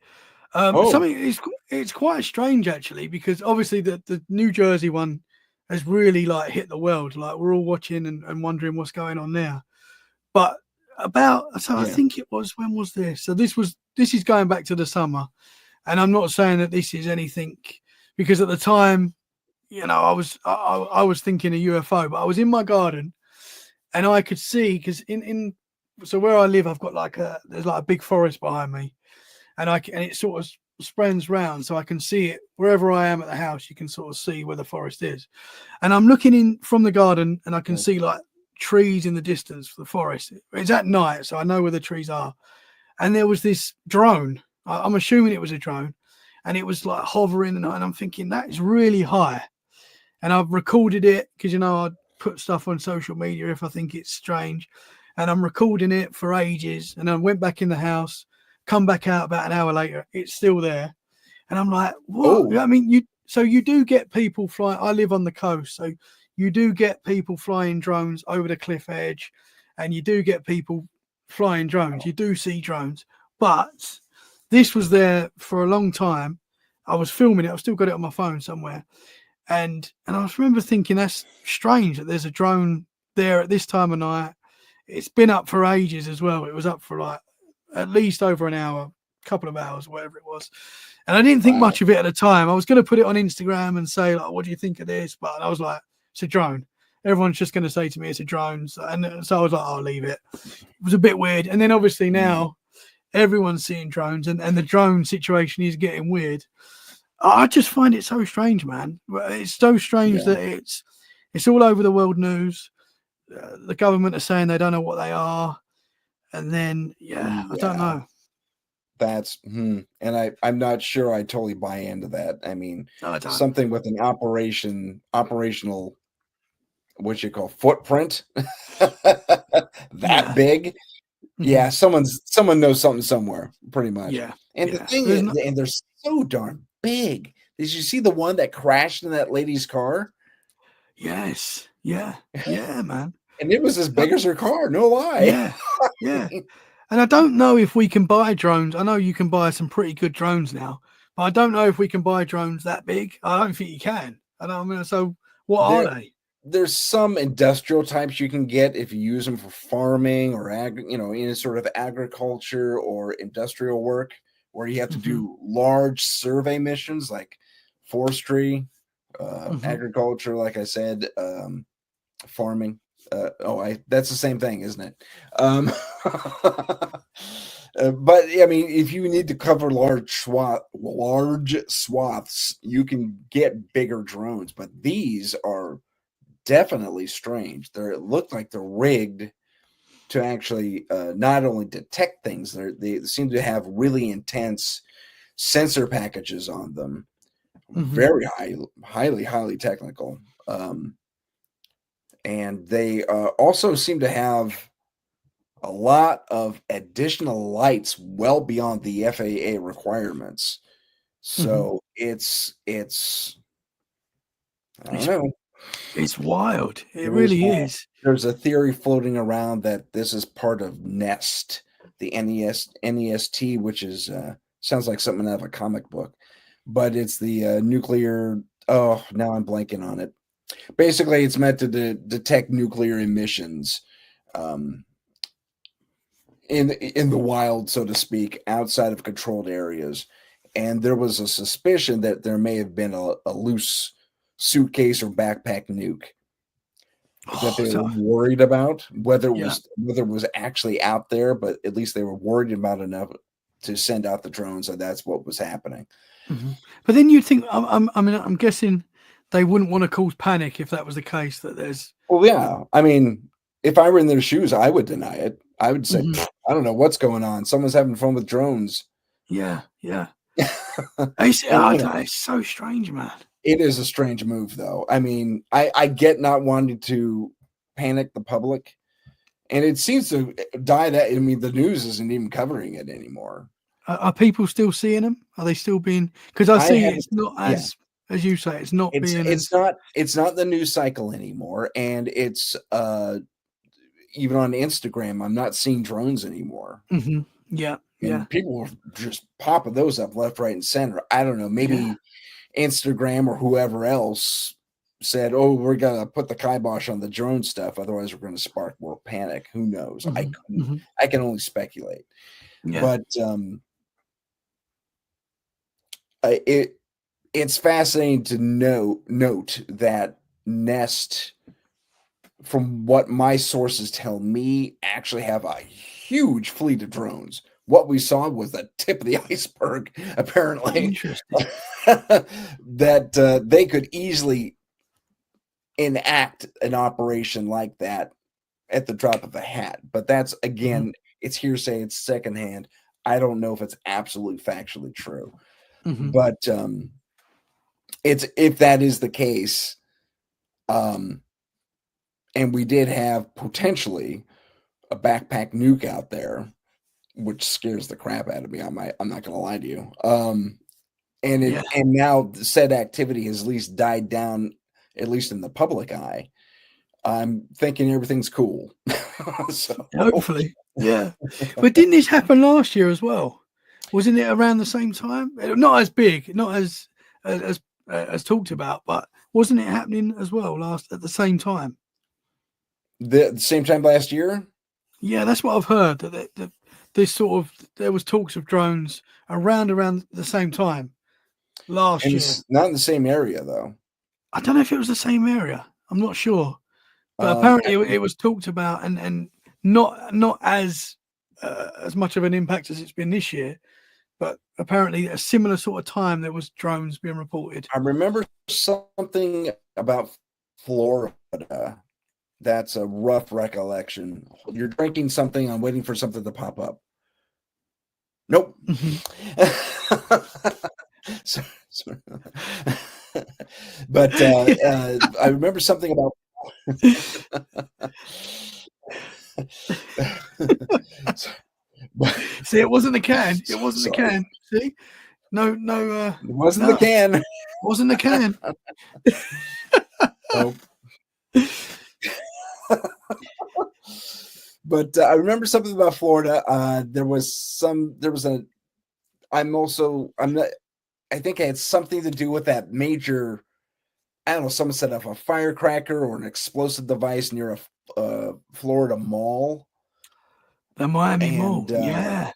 Something it's quite strange actually, because obviously the New Jersey one has really like hit the world. Like we're all watching and wondering what's going on there. But I think it was, when was this? So this is going back to the summer, and I'm not saying that this is anything, because at the time, I was thinking a UFO, but I was in my garden. And I could see, because so where I live, I've got there's like a big forest behind me, and it sort of spreads round, so I can see it wherever I am at the house. You can sort of see where the forest is, and I'm looking in from the garden, and I can see like trees in the distance for the forest. It's at night, so I know where the trees are. And there was this drone. I'm assuming it was a drone, and it was like hovering, and I'm thinking that is really high. And I've recorded it because I'd put stuff on social media if I think it's strange, and I'm recording it for ages. And I went back in the house, come back out about an hour later, it's still there, and I'm like, what? I mean, you do get people flying. I live on the coast, so you do get people flying drones over the cliff edge, and you do get people flying drones. You do see drones, but this was there for a long time. I was filming it. I've still got it on my phone somewhere. And I remember thinking, that's strange that there's a drone there at this time of night. It's been up for ages as well. It was up for like at least over an hour, couple of hours, whatever it was. And I didn't think much of it at the time. I was going to put it on Instagram and say, like, what do you think of this? But I was like, it's a drone. Everyone's just going to say to me it's a drone. So I was like, I'll leave it. It was a bit weird. And then obviously now everyone's seeing drones, and the drone situation is getting weird. I just find it so strange, man. It's so strange that it's all over the world news. The government are saying they don't know what they are, and then I don't know. That's and I'm not sure I totally buy into that. I mean, something with an operational, what you call footprint that big. Yeah, someone knows something somewhere, pretty much. Yeah. And the thing is, and they're so darn big. Did you see the one that crashed in that lady's car? Yes. Yeah, man. And it was as big as her car, no lie. Yeah. And I don't know if we can buy drones. I know you can buy some pretty good drones now, but I don't know if we can buy drones that big. I don't think you can. So what are they? There's some industrial types you can get if you use them for farming or any sort of agriculture or industrial work, where you have to do large survey missions like forestry, agriculture, like I said, farming. That's the same thing, isn't it? But I mean, if you need to cover large swaths, you can get bigger drones. But these are definitely strange. It look like they're rigged to actually not only detect things, they seem to have really intense sensor packages on them, very highly technical. And they also seem to have a lot of additional lights well beyond the FAA requirements. So it's I don't know. It's wild. It really is. There's a theory floating around that this is part of NEST, the NEST, which is sounds like something out of a comic book, but it's the nuclear. Oh, now I'm blanking on it. Basically, it's meant to detect nuclear emissions in the wild, so to speak, outside of controlled areas. And there was a suspicion that there may have been a loose suitcase or backpack nuke that they were worried about, whether it was actually out there, but at least they were worried about enough to send out the drones, and that's what was happening. But then you'd think, I'm guessing they wouldn't want to cause panic if that was the case. That there's, well, yeah. I mean, if I were in their shoes, I would deny it. I would say, I don't know what's going on. Someone's having fun with drones. Yeah. It's so strange, man. It is a strange move, though. I mean, I get not wanting to panic the public, and it seems to die that. I mean, the news isn't even covering it anymore. Are people still seeing them? Are they still being? Because I see it's not as you say. It's not being. It's not the news cycle anymore, and it's even on Instagram. I'm not seeing drones anymore. Yeah. People are just popping those up left, right, and center. I don't know. Maybe Instagram or whoever else said, "Oh, we're gonna put the kibosh on the drone stuff, otherwise we're going to spark more panic." Who knows? I can only speculate. But it's fascinating to note that Nest, from what my sources tell me, actually have a huge fleet of drones. What we saw was the tip of the iceberg, apparently. Interesting. That they could easily enact an operation like that at the drop of a hat. But that's, again, it's hearsay, it's secondhand. I don't know if it's absolutely factually true. But it's, if that is the case, and we did have potentially a backpack nuke out there, which scares the crap out of me. I'm not going to lie to you. And now the said activity has at least died down, at least in the public eye. I'm thinking everything's cool. So hopefully, yeah. But didn't this happen last year as well? Wasn't it around the same time? Not as big, not as talked about, but wasn't it happening as well at the same time? The same time last year? Yeah, that's what I've heard. That this sort of, there was talks of drones around the same time last year. Not in the same area, though. I don't know if it was the same area. I'm not sure, but apparently it was talked about, and not as much of an impact as it's been this year. But apparently, a similar sort of time there was drones being reported. I remember something about Florida. That's a rough recollection. You're drinking something. I'm waiting for something to pop up. Nope. But I remember something about. See, it wasn't the can. It wasn't the can. See, no. It wasn't the can. It wasn't the can. Nope. But I remember something about Florida. I think it had something to do with that major, I don't know, someone set off a firecracker or an explosive device near a Florida mall. The Miami Mall, yeah.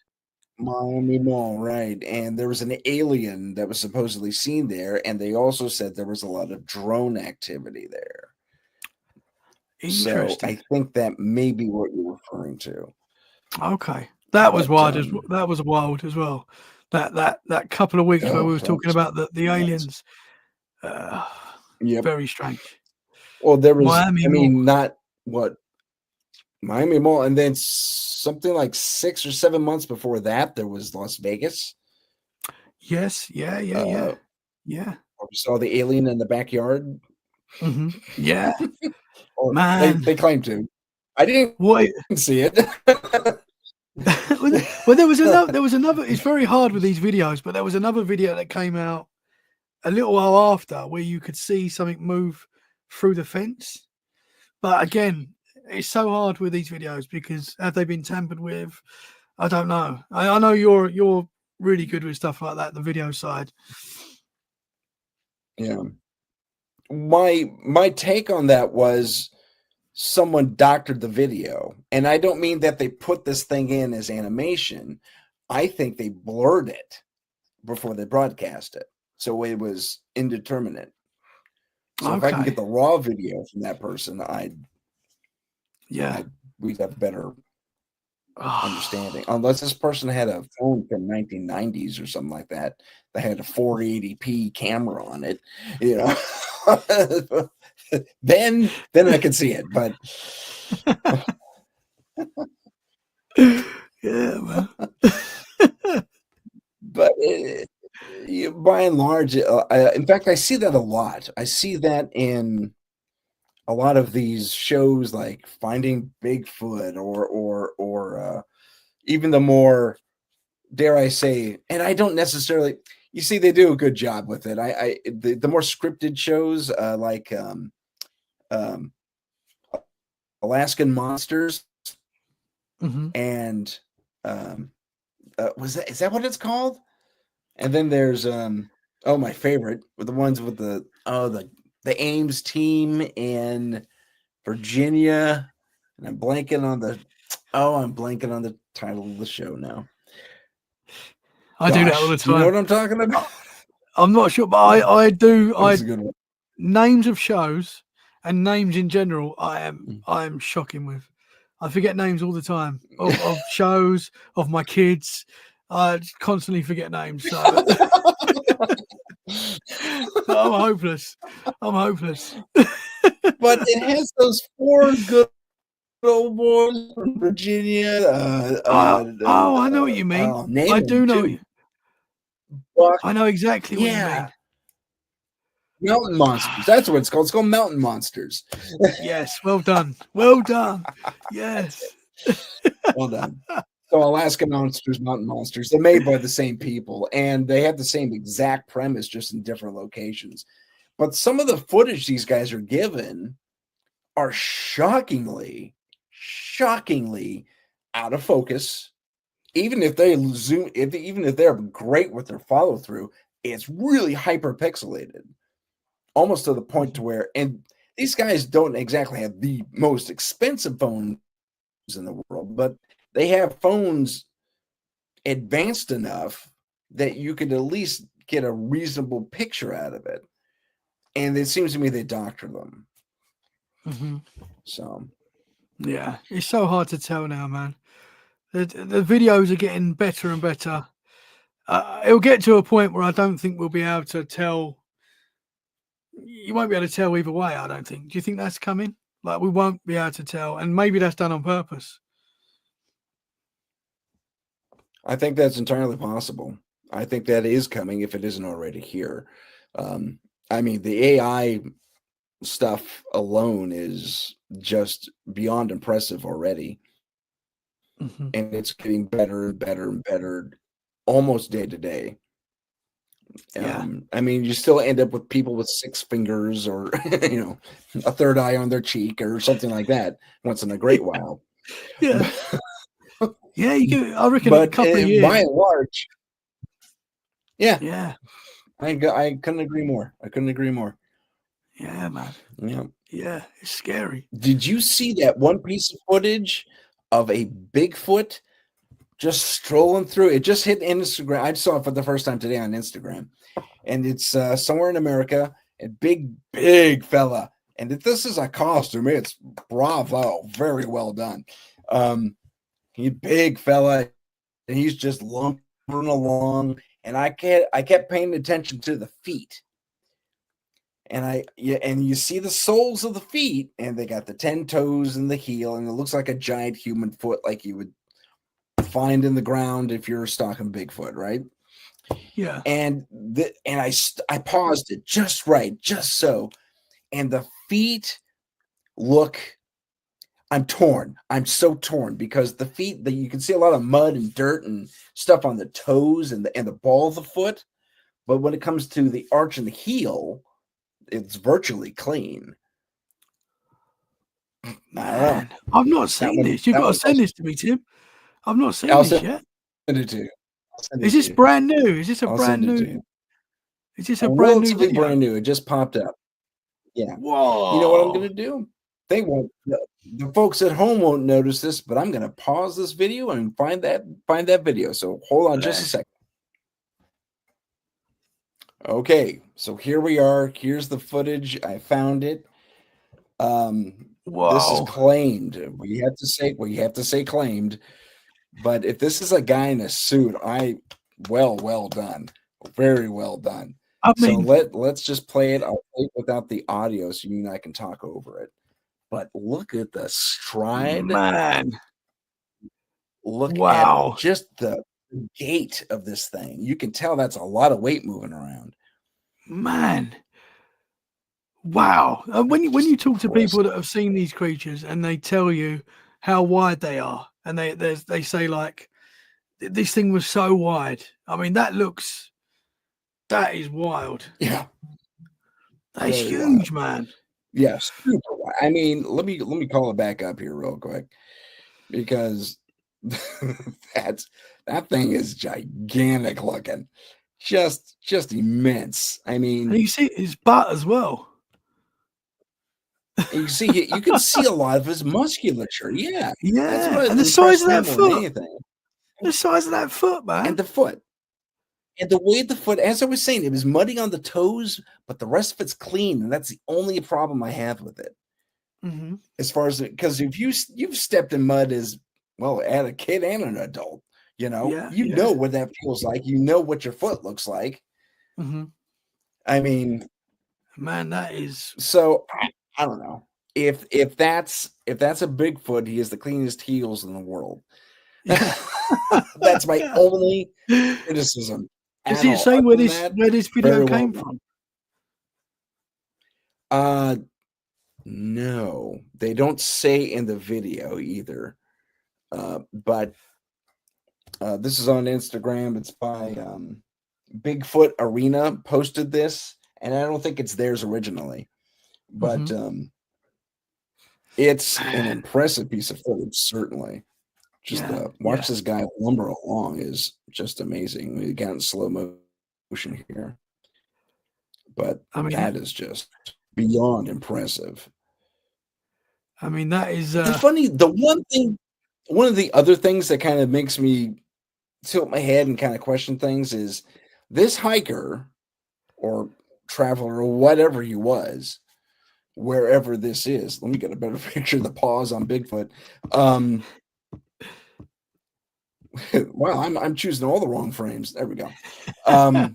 Miami Mall, right. And there was an alien that was supposedly seen there, and they also said there was a lot of drone activity there. So Interesting. I think that may be what you're referring to. Okay, that was But, wild. That was wild as well. That couple of weeks where we was talking about the aliens. Yep. Very strange. Well, there was, Miami I mean, Mall. not what Miami Mall, and then something like 6 or 7 months before that, there was Las Vegas. Yes. Yeah. We saw the alien in the backyard. Yeah. Or Man. they claim to. I didn't What? see it. Well, there was another. It's very hard with these videos, but there was another video that came out a little while after where you could see something move through the fence. But again, it's so hard with these videos because have they been tampered with? I don't know. I know you're really good with stuff like that, the video side. Yeah. My take on that was someone doctored the video, and I don't mean that they put this thing in as animation. I think they blurred it before they broadcast it, so it was indeterminate. So if I can get the raw video from that person, we'd have better understanding. Unless this person had a phone from 1990s or something like that had a 480p camera on it, you know. then I could see it, but yeah, man. But by and large, in fact, I see that a lot. I see that in a lot of these shows like Finding Bigfoot or even the more, dare I say, and I don't necessarily, you see, they do a good job with it. The more scripted shows like Alaskan Monsters and is that what it's called? And then there's my favorite with the ones with the Ames team in Virginia, and I'm blanking on the title of the show now. I do that all the time. Do you know what I'm talking about? I'm not sure, but I do. That's a good one. Names of shows and names in general, I am shocking with. I forget names all the time of shows, of my kids. I constantly forget names. So I'm hopeless. But it has those 4 good old boys from Virginia. I know what you mean. I do know. I know exactly what you mean. Mountain Monsters. That's what it's called. It's called Mountain Monsters. Yes. Well done. Yes. Well done. So Alaska Monsters, Mountain Monsters, they're made by the same people, and they have the same exact premise, just in different locations. But some of the footage these guys are given are shockingly out of focus. Even if they zoom, even if they're great with their follow through, it's really hyper pixelated, almost to the point to where, and these guys don't exactly have the most expensive phones in the world, but they have phones advanced enough that you could at least get a reasonable picture out of it. And it seems to me they doctor them. So, yeah, it's so hard to tell now, man. The videos are getting better and better. It'll get to a point where I don't think we'll be able to tell. You won't be able to tell either way, I don't think. Do you think that's coming? Like, we won't be able to tell, and maybe that's done on purpose. I think that's entirely possible. I think that is coming if it isn't already here. I mean, the AI stuff alone is just beyond impressive already. And it's getting better and better and better almost day to day. I mean, you still end up with people with 6 fingers or, you know, a third eye on their cheek or something like that once in a great while. Yeah. Yeah, you can. I reckon a couple of years. By and large, yeah. I couldn't agree more. Yeah, man. Yeah, it's scary. Did you see that one piece of footage of a Bigfoot just strolling through? It just hit Instagram. I saw it for the first time today on Instagram, and it's somewhere in America. A big fella And if this is a costume, it's bravo, very well done. He's big fella, and he's just lumbering along. And I kept paying attention to the feet. And you see the soles of the feet, and they got the 10 toes and the heel, and it looks like a giant human foot, like you would find in the ground if you're stalking Bigfoot, right? Yeah. And I paused it just right, just so, and the feet look. I'm torn. I'm so torn because the feet, that you can see a lot of mud and dirt and stuff on the toes and the ball of the foot, but when it comes to the arch and the heel, it's virtually clean. Man, I've not seen this. You've got to send this to me, Tim. I've not seen this yet. Send it to you. Is this brand new? Is this a brand new? Is this a brand new video? Brand new. It just popped up. Yeah. Whoa. You know what I'm going to do? They won't. The folks at home won't notice this, but I'm going to pause this video and find that video. So hold on just a second. Okay, so here we are. Here's the footage. I found it. This is claimed. We have to say claimed. But if this is a guy in a suit, well done. Very well done. I mean, so let's just play it. I'll play it without the audio so you and I can talk over it. But look at the stride. Man. Look at just the gait of this thing. You can tell that's a lot of weight moving around. Man. Wow. When you talk to people that have seen these creatures and they tell you how wide they are, and they say like, this thing was so wide. I mean, that is wild. Yeah. That's huge, man. Yes. Yeah, I mean, let me call it back up here real quick, because that thing is gigantic looking. Just immense. I mean, and you see his butt as well. You can see a lot of his musculature. Yeah. Yeah. And the size of that foot. The size of that foot, man. And the foot. And the way the foot, as I was saying, it was muddy on the toes, but the rest of it's clean. And that's the only problem I have with it. Mm-hmm. As far as, because if you've stepped in mud as well, at a kid and an adult, you know what that feels like. You know what your foot looks like. Mm-hmm. I mean, man, that is so. I don't know if that's a Bigfoot. He has the cleanest heels in the world. That's my only criticism. Does it say where this video came from? No, they don't say in the video either. But this is on Instagram. It's by Bigfoot Arena posted this, and I don't think it's theirs originally. But it's an impressive piece of footage, certainly. Just watch this guy lumber along is just amazing. We got in slow motion here, but I mean, that is just beyond impressive. I mean, that is funny. One of the other things that kind of makes me tilt my head and kind of question things is this hiker or traveler or whatever he was, wherever this is. Let me get a better picture of the paws on Bigfoot. Wow, I'm choosing all the wrong frames. There we go. I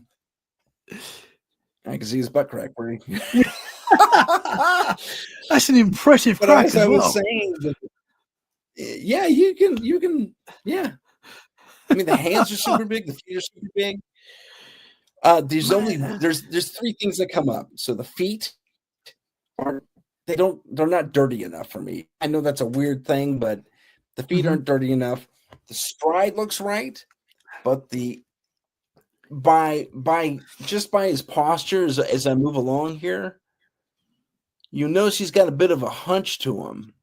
can see his butt crack. That's an impressive crack as well. Was saying, yeah, you can. Yeah, I mean, the hands are super big. The feet are super big. There's three things that come up. So the feet they're not dirty enough for me. I know that's a weird thing, but the feet aren't dirty enough. The stride looks right, but by his posture as I move along here, you notice he's got a bit of a hunch to him,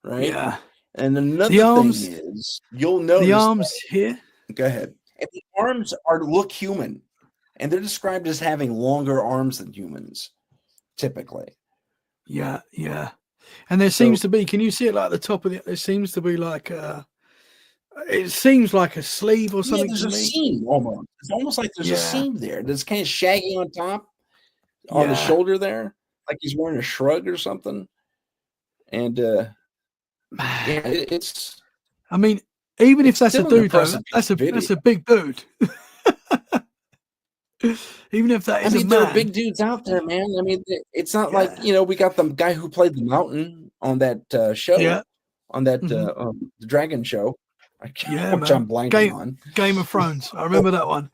right? Yeah. And another thing is you'll notice the arms here. Go ahead. And the arms look human, and they're described as having longer arms than humans, typically. Yeah, yeah. And there seems to be. Can you see it like at the top of it? There seems to be like it seems like a sleeve or something. Yeah, there's a seam almost. It's almost like there's a seam there that's kind of shaggy on top, on the shoulder there. like he's wearing a shrug or something. And yeah, it's I mean, even if it's that's a still an dude, though, impressive piece of video. that's a big dude. Even if that I is a mean, there are man. big dudes out there, man. I mean, it's not like, Yeah. we got the guy who played the mountain on that show, Yeah. on that Mhm. the dragon show, Yeah, which man. I'm blanking on. Game of Thrones. I remember that one.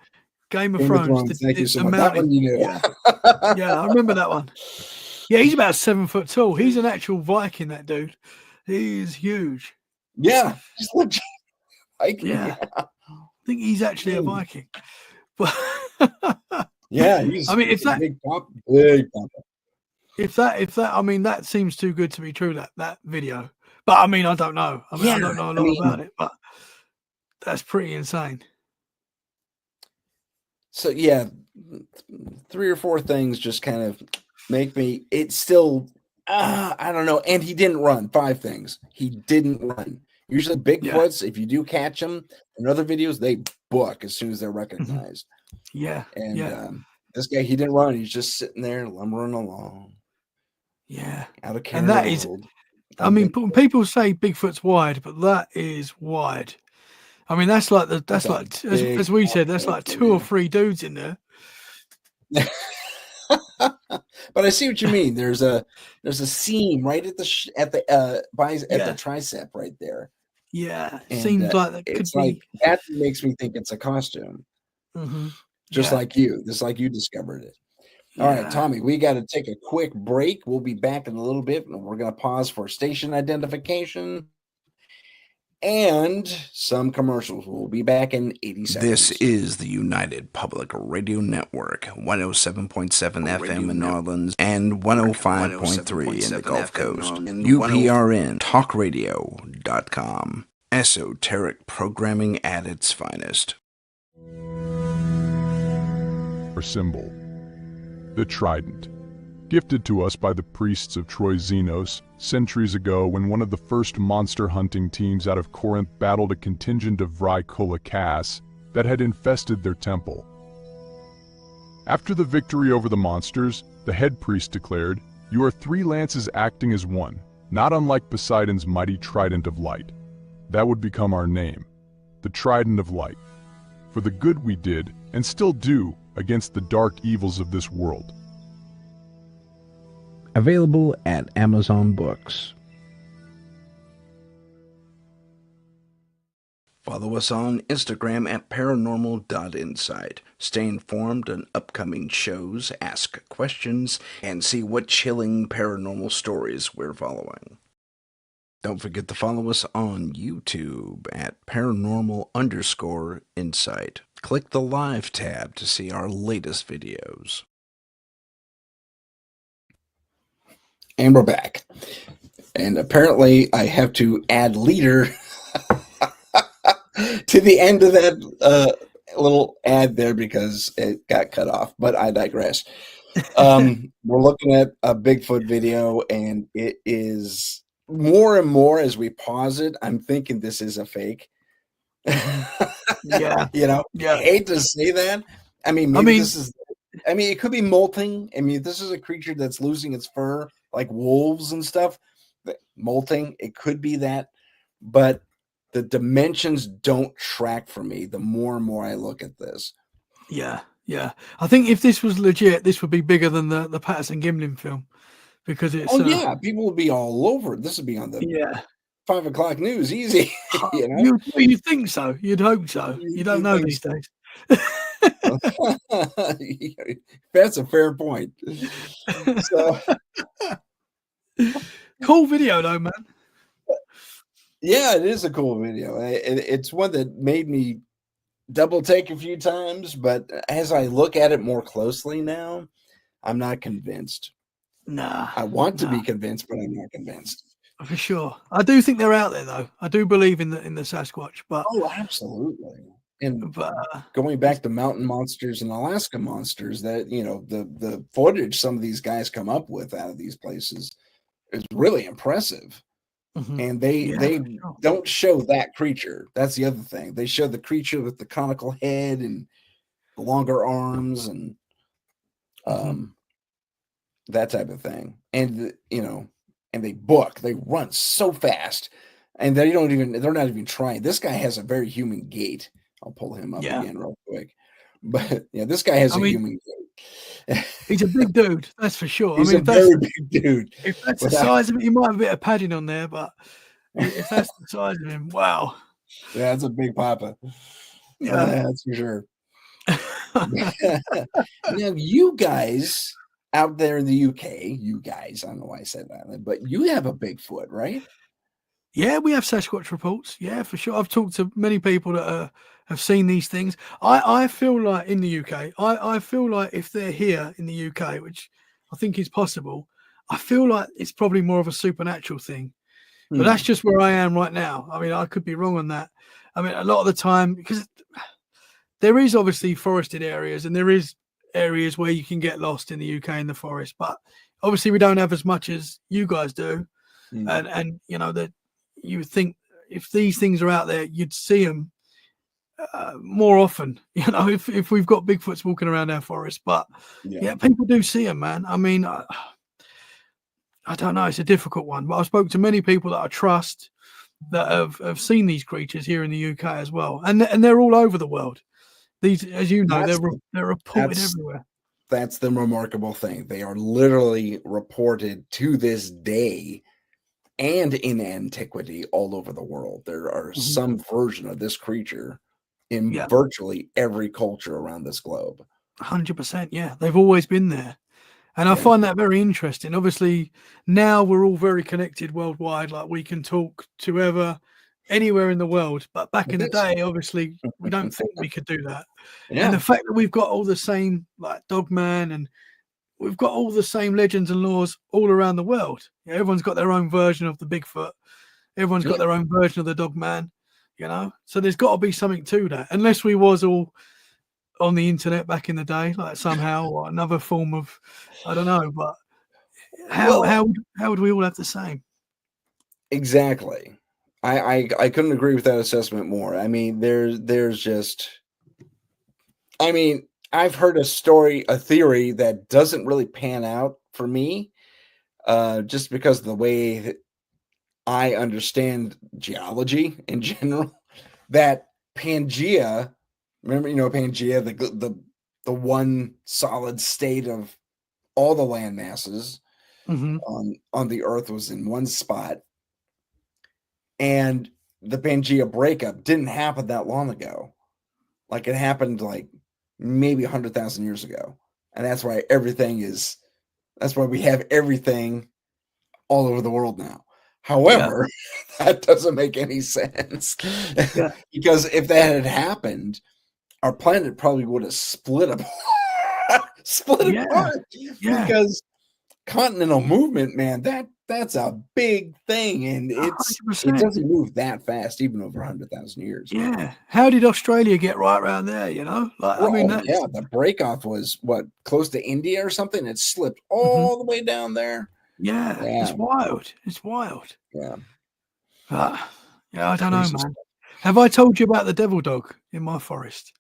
Game of Game of Thrones. Thrones. Thank you so The much. That mountain. one you knew. Yeah. Yeah, I remember that one. Yeah, he's about 7 foot tall. He's an actual Viking, that dude. He is huge. Yeah, just legit Viking. Yeah. I think he's actually a Viking. But yeah, he's I mean, if that big pop, big pop. if that I mean, that seems too good to be true, that video. But I mean, I don't know. I mean, I don't know a lot about it, but that's pretty insane. So yeah, 3 or 4 things just kind of make me. It's still, I don't know. And he didn't run. 5 things he didn't run. Usually Bigfoots, if you do catch them in other videos, they book as soon as they're recognized. Yeah, and this guy, he didn't run. He's just sitting there lumbering along. Yeah, out of care. and that is. I mean, people say Bigfoot's wide, but that is wide. I mean, that's like as we said, that's like 2 or 3 dudes in there. But I see what you mean. There's a seam right at the tricep right there. Yeah, and seems like that could be. Like, that makes me think it's a costume. Mm-hmm. Just like you discovered it. All right, Tommy, we got to take a quick break. We'll be back in a little bit, and we're going to pause for station identification and some commercials. We'll be back in 80 seconds. This is the United Public Radio Network, 107.7 FM in New Orleans and 105.3 in the Gulf Coast. UPRN TalkRadio.com. Esoteric programming at its finest. Our symbol, the trident, gifted to us by the priests of Troy Xenos centuries ago when one of the first monster hunting teams out of Corinth battled a contingent of Vrykula Cass that had infested their temple. After the victory over the monsters, the head priest declared, "You are 3 lances acting as one, not unlike Poseidon's mighty trident of light. That would become our name, the Trident of Light, for the good we did and still do against the dark evils of this world." Available at Amazon Books. Follow us on Instagram at paranormal.insight. Stay informed on upcoming shows, ask questions, and see what chilling paranormal stories we're following. Don't forget to follow us on YouTube at paranormal_insight. Click the live tab to see our latest videos. And we're back. And apparently I have to add leader to the end of that little ad there because it got cut off, but I digress. We're looking at a Bigfoot video, and it is more and more as we pause it, I'm thinking this is a fake. Yeah. I hate to say that. I mean, it could be molting. I mean, this is a creature that's losing its fur, like wolves and stuff. Molting, it could be that, but the dimensions don't track for me the more and more I look at this. Yeah. I think if this was legit, this would be bigger than the Patterson Gimlin film, because it's. People would be all over it. This would be on the 5 o'clock news, easy. You'd think so. You'd hope so. You don't know these days. That's a fair point. So, cool video though, man. Yeah, it is a cool video. It's one that made me double take a few times, but as I look at it more closely now, I'm not convinced. Nah, I want to be convinced, but I'm not convinced. For sure. I do think they're out there though. I do believe in the Sasquatch, but absolutely. And going back to mountain monsters and Alaska monsters, that the footage some of these guys come up with out of these places is really impressive. Mm-hmm. And they don't show that creature. That's the other thing. They show the creature with the conical head and the longer arms and that type of thing. And and they run so fast, and they're not even trying. This guy has a very human gait. I'll pull him up Yeah. again real quick. But yeah, this guy has I a mean, human gait. he's a big dude, that's for sure. He's I mean, a very big dude. if that's the size of it, he might have a bit of padding on there, but if that's the size of him, wow. Yeah, that's a big papa. Yeah. That's for sure. Now, you guys out there in the UK, I don't know why I said that, but you have a Bigfoot, right? Yeah, we have Sasquatch reports. Yeah, for sure. I've talked to many people that have seen these things. I feel like in the UK, I feel like if they're here in the UK, which I think is possible, I feel like it's probably more of a supernatural thing. But that's just where I am right now. I mean, I could be wrong on that. I mean, a lot of the time, because there is obviously forested areas and there is areas where you can get lost in the UK in the forest, but obviously we don't have as much as you guys do. And that you would think if these things are out there, you'd see them more often, if we've got Bigfoots walking around our forest. But yeah, people do see them, man. I mean, I don't know. It's a difficult one, but I spoke to many people that I trust that have seen these creatures here in the UK as well, and they're all over the world. These, as you know, they're reported everywhere. That's the remarkable thing. They are literally reported to this day and in antiquity all over the world. There are some version of this creature in virtually every culture around this globe. 100%. Yeah, they've always been there. And I find that very interesting. Obviously, now we're all very connected worldwide. Like we can talk to whoever, anywhere in the world. But back in the day, obviously, we don't think we could do that. And the fact that we've got all the same, like Dogman, and we've got all the same legends and laws all around the world. Everyone's got their own version of the Bigfoot. Everyone's got their own version of the Dogman. So there's got to be something to that. Unless we was all on the internet back in the day, like somehow, or another form of, I don't know, but how would we all have the same? Exactly. I couldn't agree with that assessment more. I mean, there's just, I mean, I've heard a theory that doesn't really pan out for me, just because of the way that I understand geology in general, that Pangea, remember, Pangea, the one solid state of all the land masses on the earth was in one spot. And the Pangea breakup didn't happen that long ago. Like it happened like maybe 100,000 years ago. And that's why we have everything all over the world now. However, that doesn't make any sense. Because if that had happened, our planet probably would have split apart. Because continental movement, man, that's a big thing, and it doesn't move that fast, even over 100,000 years. Yeah. How did Australia get right around there? The breakoff was close to India or something. It slipped all the way down there. Yeah, it's wild. It's wild. Yeah. I don't know, man. Have I told you about the devil dog in my forest?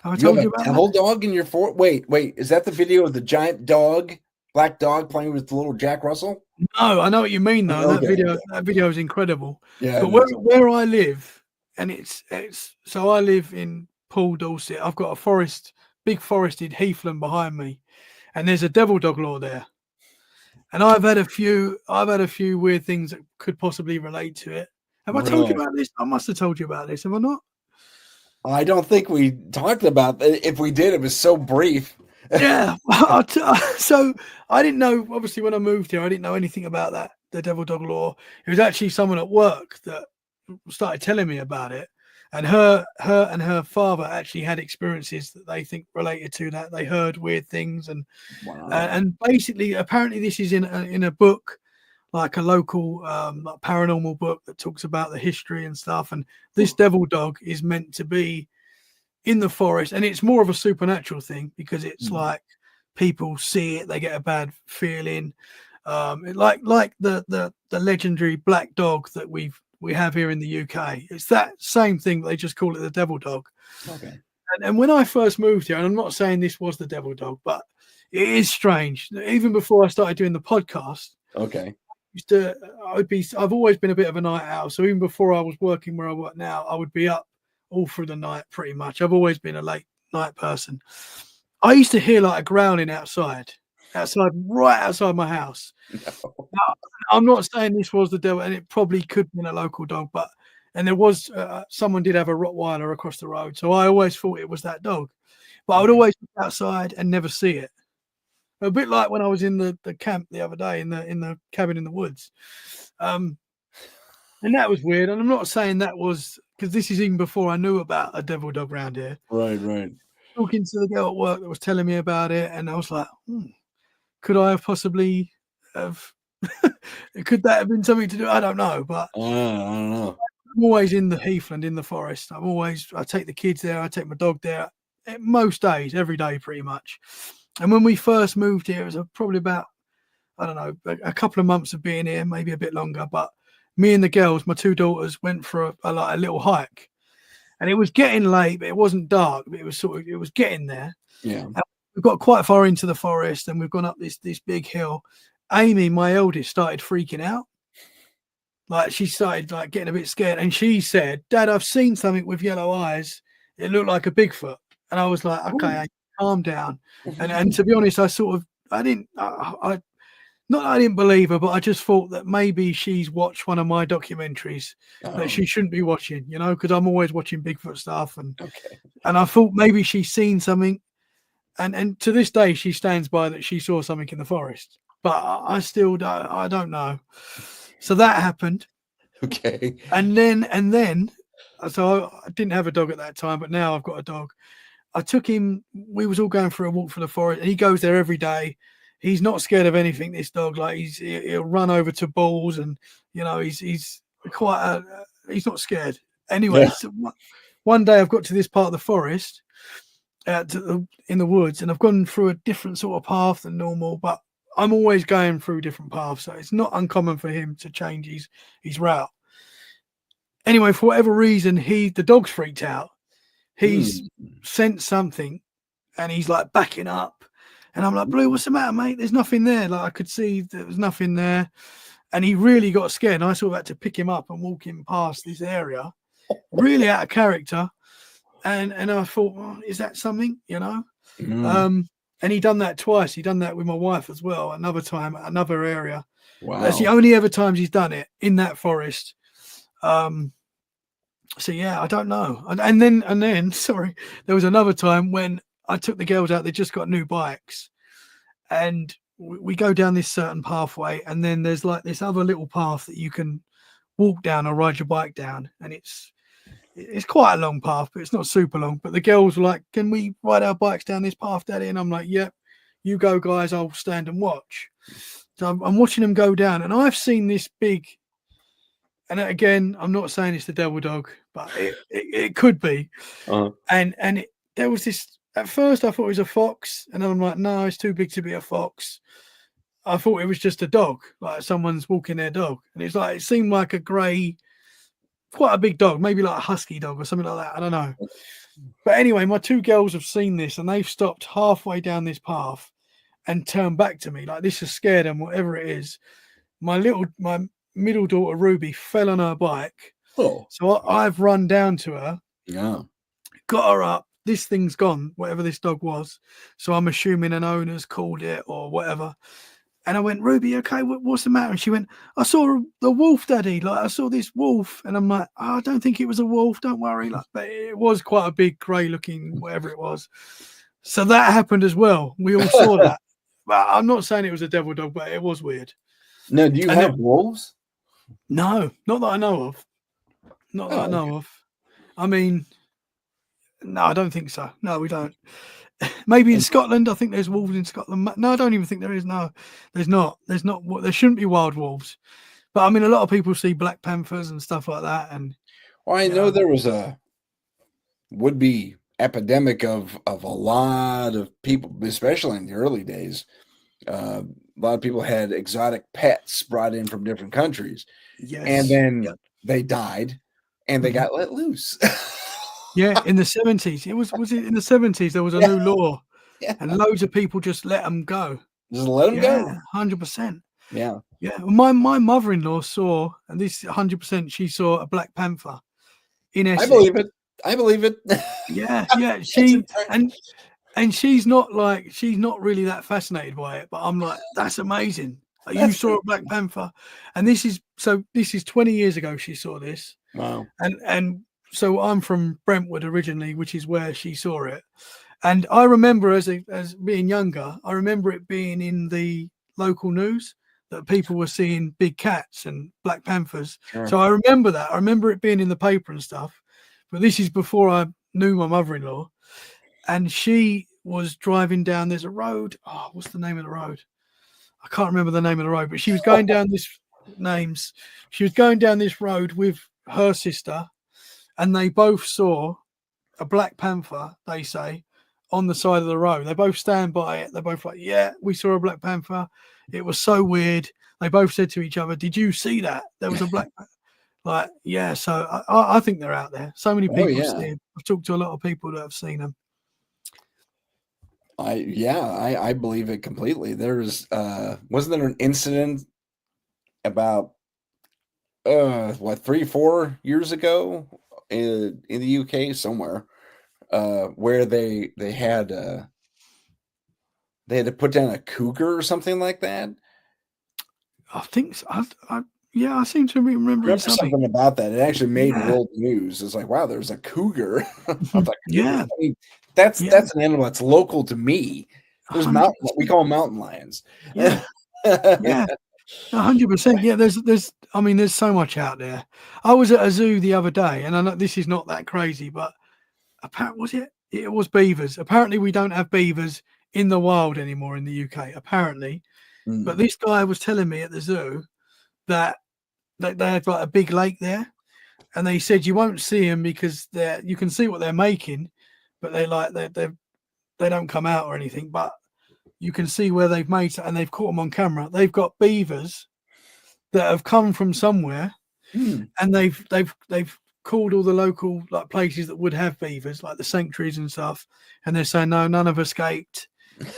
Have I told you about devil dog in your forest? Wait, is that the video of the giant dog, black dog playing with the little Jack Russell? No, I know what you mean though. That video is incredible. Yeah. But where I live, and it's so I live in Poole, Dorset. I've got a big forested heathland behind me, and there's a devil dog law there. And I've had a few weird things that could possibly relate to it. Have I told you about this? I must have told you about this, have I not? I don't think we talked about it. If we did, it was so brief. Yeah. So I didn't know, obviously, when I moved here, I didn't know anything about that, the devil dog law. It was actually someone at work that started telling me about it. And her and her father actually had experiences that they think related to that. They heard weird things, and basically, apparently, this is in a book, like a local like paranormal book that talks about the history and stuff. And this devil dog is meant to be in the forest, and it's more of a supernatural thing because it's like people see it, they get a bad feeling, like the legendary black dog that we have here in the UK. It's that same thing. They just call it the devil dog. Okay. And when I first moved here, and I'm not saying this was the devil dog, but It is strange. Even before I started doing the podcast, Okay. I've always been a bit of a night owl. So even before I was working where I work now, I would be up all through the night pretty much. I've always been a late night person. I used to hear like a growling outside, right outside my house. No. Now, I'm not saying this was the devil, and it probably could have been a local dog, and there was someone did have a Rottweiler across the road, so I always thought it was that dog. But I would always look outside and never see it. A bit like when I was in the camp the other day in the cabin in the woods, and that was weird. And I'm not saying that was because this is even before I knew about a devil dog around here. Right. Talking to the girl at work that was telling me about it, and I was like, could I have possibly have? Could that have been something to do? I don't know, but I don't know. I'm always in the heathland, in the forest. I take the kids there. I take my dog there. Most days, every day, pretty much. And when we first moved here, it was probably about, I don't know, a couple of months of being here, maybe a bit longer. But me and the girls, my two daughters, went for a little hike, and it was getting late, but it wasn't dark. But it was getting there. Yeah. And we got quite far into the forest, and we've gone up this big hill. Amy, my eldest, started freaking out. Like she started like getting a bit scared, and she said, "Dad, I've seen something with yellow eyes. It looked like a Bigfoot." And I was like, "Okay, calm down." And to be honest, I didn't believe her, but I just thought that maybe she's watched one of my documentaries that she shouldn't be watching, because I'm always watching Bigfoot stuff, and I thought maybe she's seen something, and to this day she stands by that she saw something in the forest, but I still don't know. So that happened. Okay. And then, so I didn't have a dog at that time, but now I've got a dog. I took him, we was all going for a walk through the forest, and he goes there every day. He's not scared of anything, this dog. Like he'll run over to balls, and he's quite he's not scared. Anyway, so one day I've got to this part of the forest in the woods, and I've gone through a different sort of path than normal, but I'm always going through different paths, so it's not uncommon for him to change his route. Anyway, for whatever reason, the dog's freaked out. He's sensed something, and he's like backing up. And I'm like, "Blue, what's the matter, mate? There's nothing there." Like I could see there was nothing there, and he really got scared. And I sort of had to pick him up and walk him past this area, really out of character. And I thought, well, is that something, And he done that twice. He done that with my wife as well. Another time, another area. Wow. That's the only ever times he's done it in that forest. So yeah, I don't know. And then, sorry, there was another time when I took the girls out. They just got new bikes, and we go down this certain pathway, and then there's like this other little path that you can walk down or ride your bike down, and it's quite a long path, but it's not super long. But the girls were like, "Can we ride our bikes down this path, Daddy?" And I'm like, "Yep, you go, guys. I'll stand and watch." So I'm watching them go down, and I've seen this big. And again, I'm not saying it's the devil dog, but it could be. And there was this. At first, I thought it was a fox, and then I'm like, "No, it's too big to be a fox." I thought it was just a dog, like someone's walking their dog, and it's like it seemed like a grey, quite a big dog, maybe like a husky dog or something like that. I don't know. But anyway, my two girls have seen this, and they've stopped halfway down this path and turned back to me like this has scared them, whatever it is. My middle daughter Ruby fell on her bike. So I've run down to her, got her up. This thing's gone, whatever this dog was. So I'm assuming an owner's called it or whatever. And I went, "Ruby, okay, what's the matter?" And she went, "I saw the wolf, Daddy. Like I saw this wolf." And I'm like, "Oh, I don't think it was a wolf. Don't worry." Like, but it was quite a big grey looking, whatever it was. So that happened as well. We all saw that. But I'm not saying it was a devil dog, but it was weird. No, do you have wolves? No, not that I know of. Not that I know of. I mean, no, I don't think so. No, we don't. Maybe in Scotland. I think there's wolves in Scotland. No, I don't even think there is. No, there's not. There's not. There shouldn't be wild wolves. But I mean, a lot of people see black panthers and stuff like that. And well, I know there was a would-be epidemic of a lot of people, especially in the early days. A lot of people had exotic pets brought in from different countries. Yes. And then they died and they got let loose. Yeah, in the 70s. It was it in the 70s there was a new law Yeah. and loads of people just let them go. Just let them Yeah, go. 100%. Yeah. Yeah, my mother-in-law saw, and this 100%, she saw a Black Panther in Essex. I believe it. I believe it. Yeah, yeah. That's She incredible. and she's not really that fascinated by it, but I'm like, that's amazing. You That's saw a Black Panther, and this is 20 years ago. She saw this, wow. and so I'm from Brentwood originally, which is where she saw it. And I remember as being younger, I remember it being in the local news that people were seeing big cats and Black Panthers. Sure. So I remember that. I remember it being in the paper and stuff. But this is before I knew my mother-in-law. And she was driving down. There's a road. Oh, what's the name of the road? I can't remember the name of the road, but she was going down She was going down this road with her sister, and they both saw a Black Panther, they say, on the side of the road. They both stand by it. They're both like, yeah, we saw a Black Panther. It was so weird. They both said to each other, did you see that? There was a Black Panther. Like, yeah, so I think they're out there. So many people see them. I've talked to a lot of people that have seen them. I believe it completely. There's wasn't there an incident about 3-4 years ago in the UK somewhere where they had to put down a cougar or something like that. I think so. I seem to remember something about that. It actually made world news. It's like, wow, there's a cougar. Yeah. I mean, that's an animal that's local to me. There's 100%. we call them mountain lions. Yeah. Yeah. 100%. Yeah, there's so much out there. I was at a zoo the other day, and I know this is not that crazy, but apparently it was beavers. Apparently we don't have beavers in the wild anymore in the UK, apparently. But this guy was telling me at the zoo that they had like a big lake there, and they said you won't see them because you can see what they're making, but they don't come out or anything, but you can see where they've made, and they've caught them on camera. They've got beavers that have come from somewhere, and they've called all the local like places that would have beavers, like the sanctuaries and stuff, and they're saying no, none have escaped.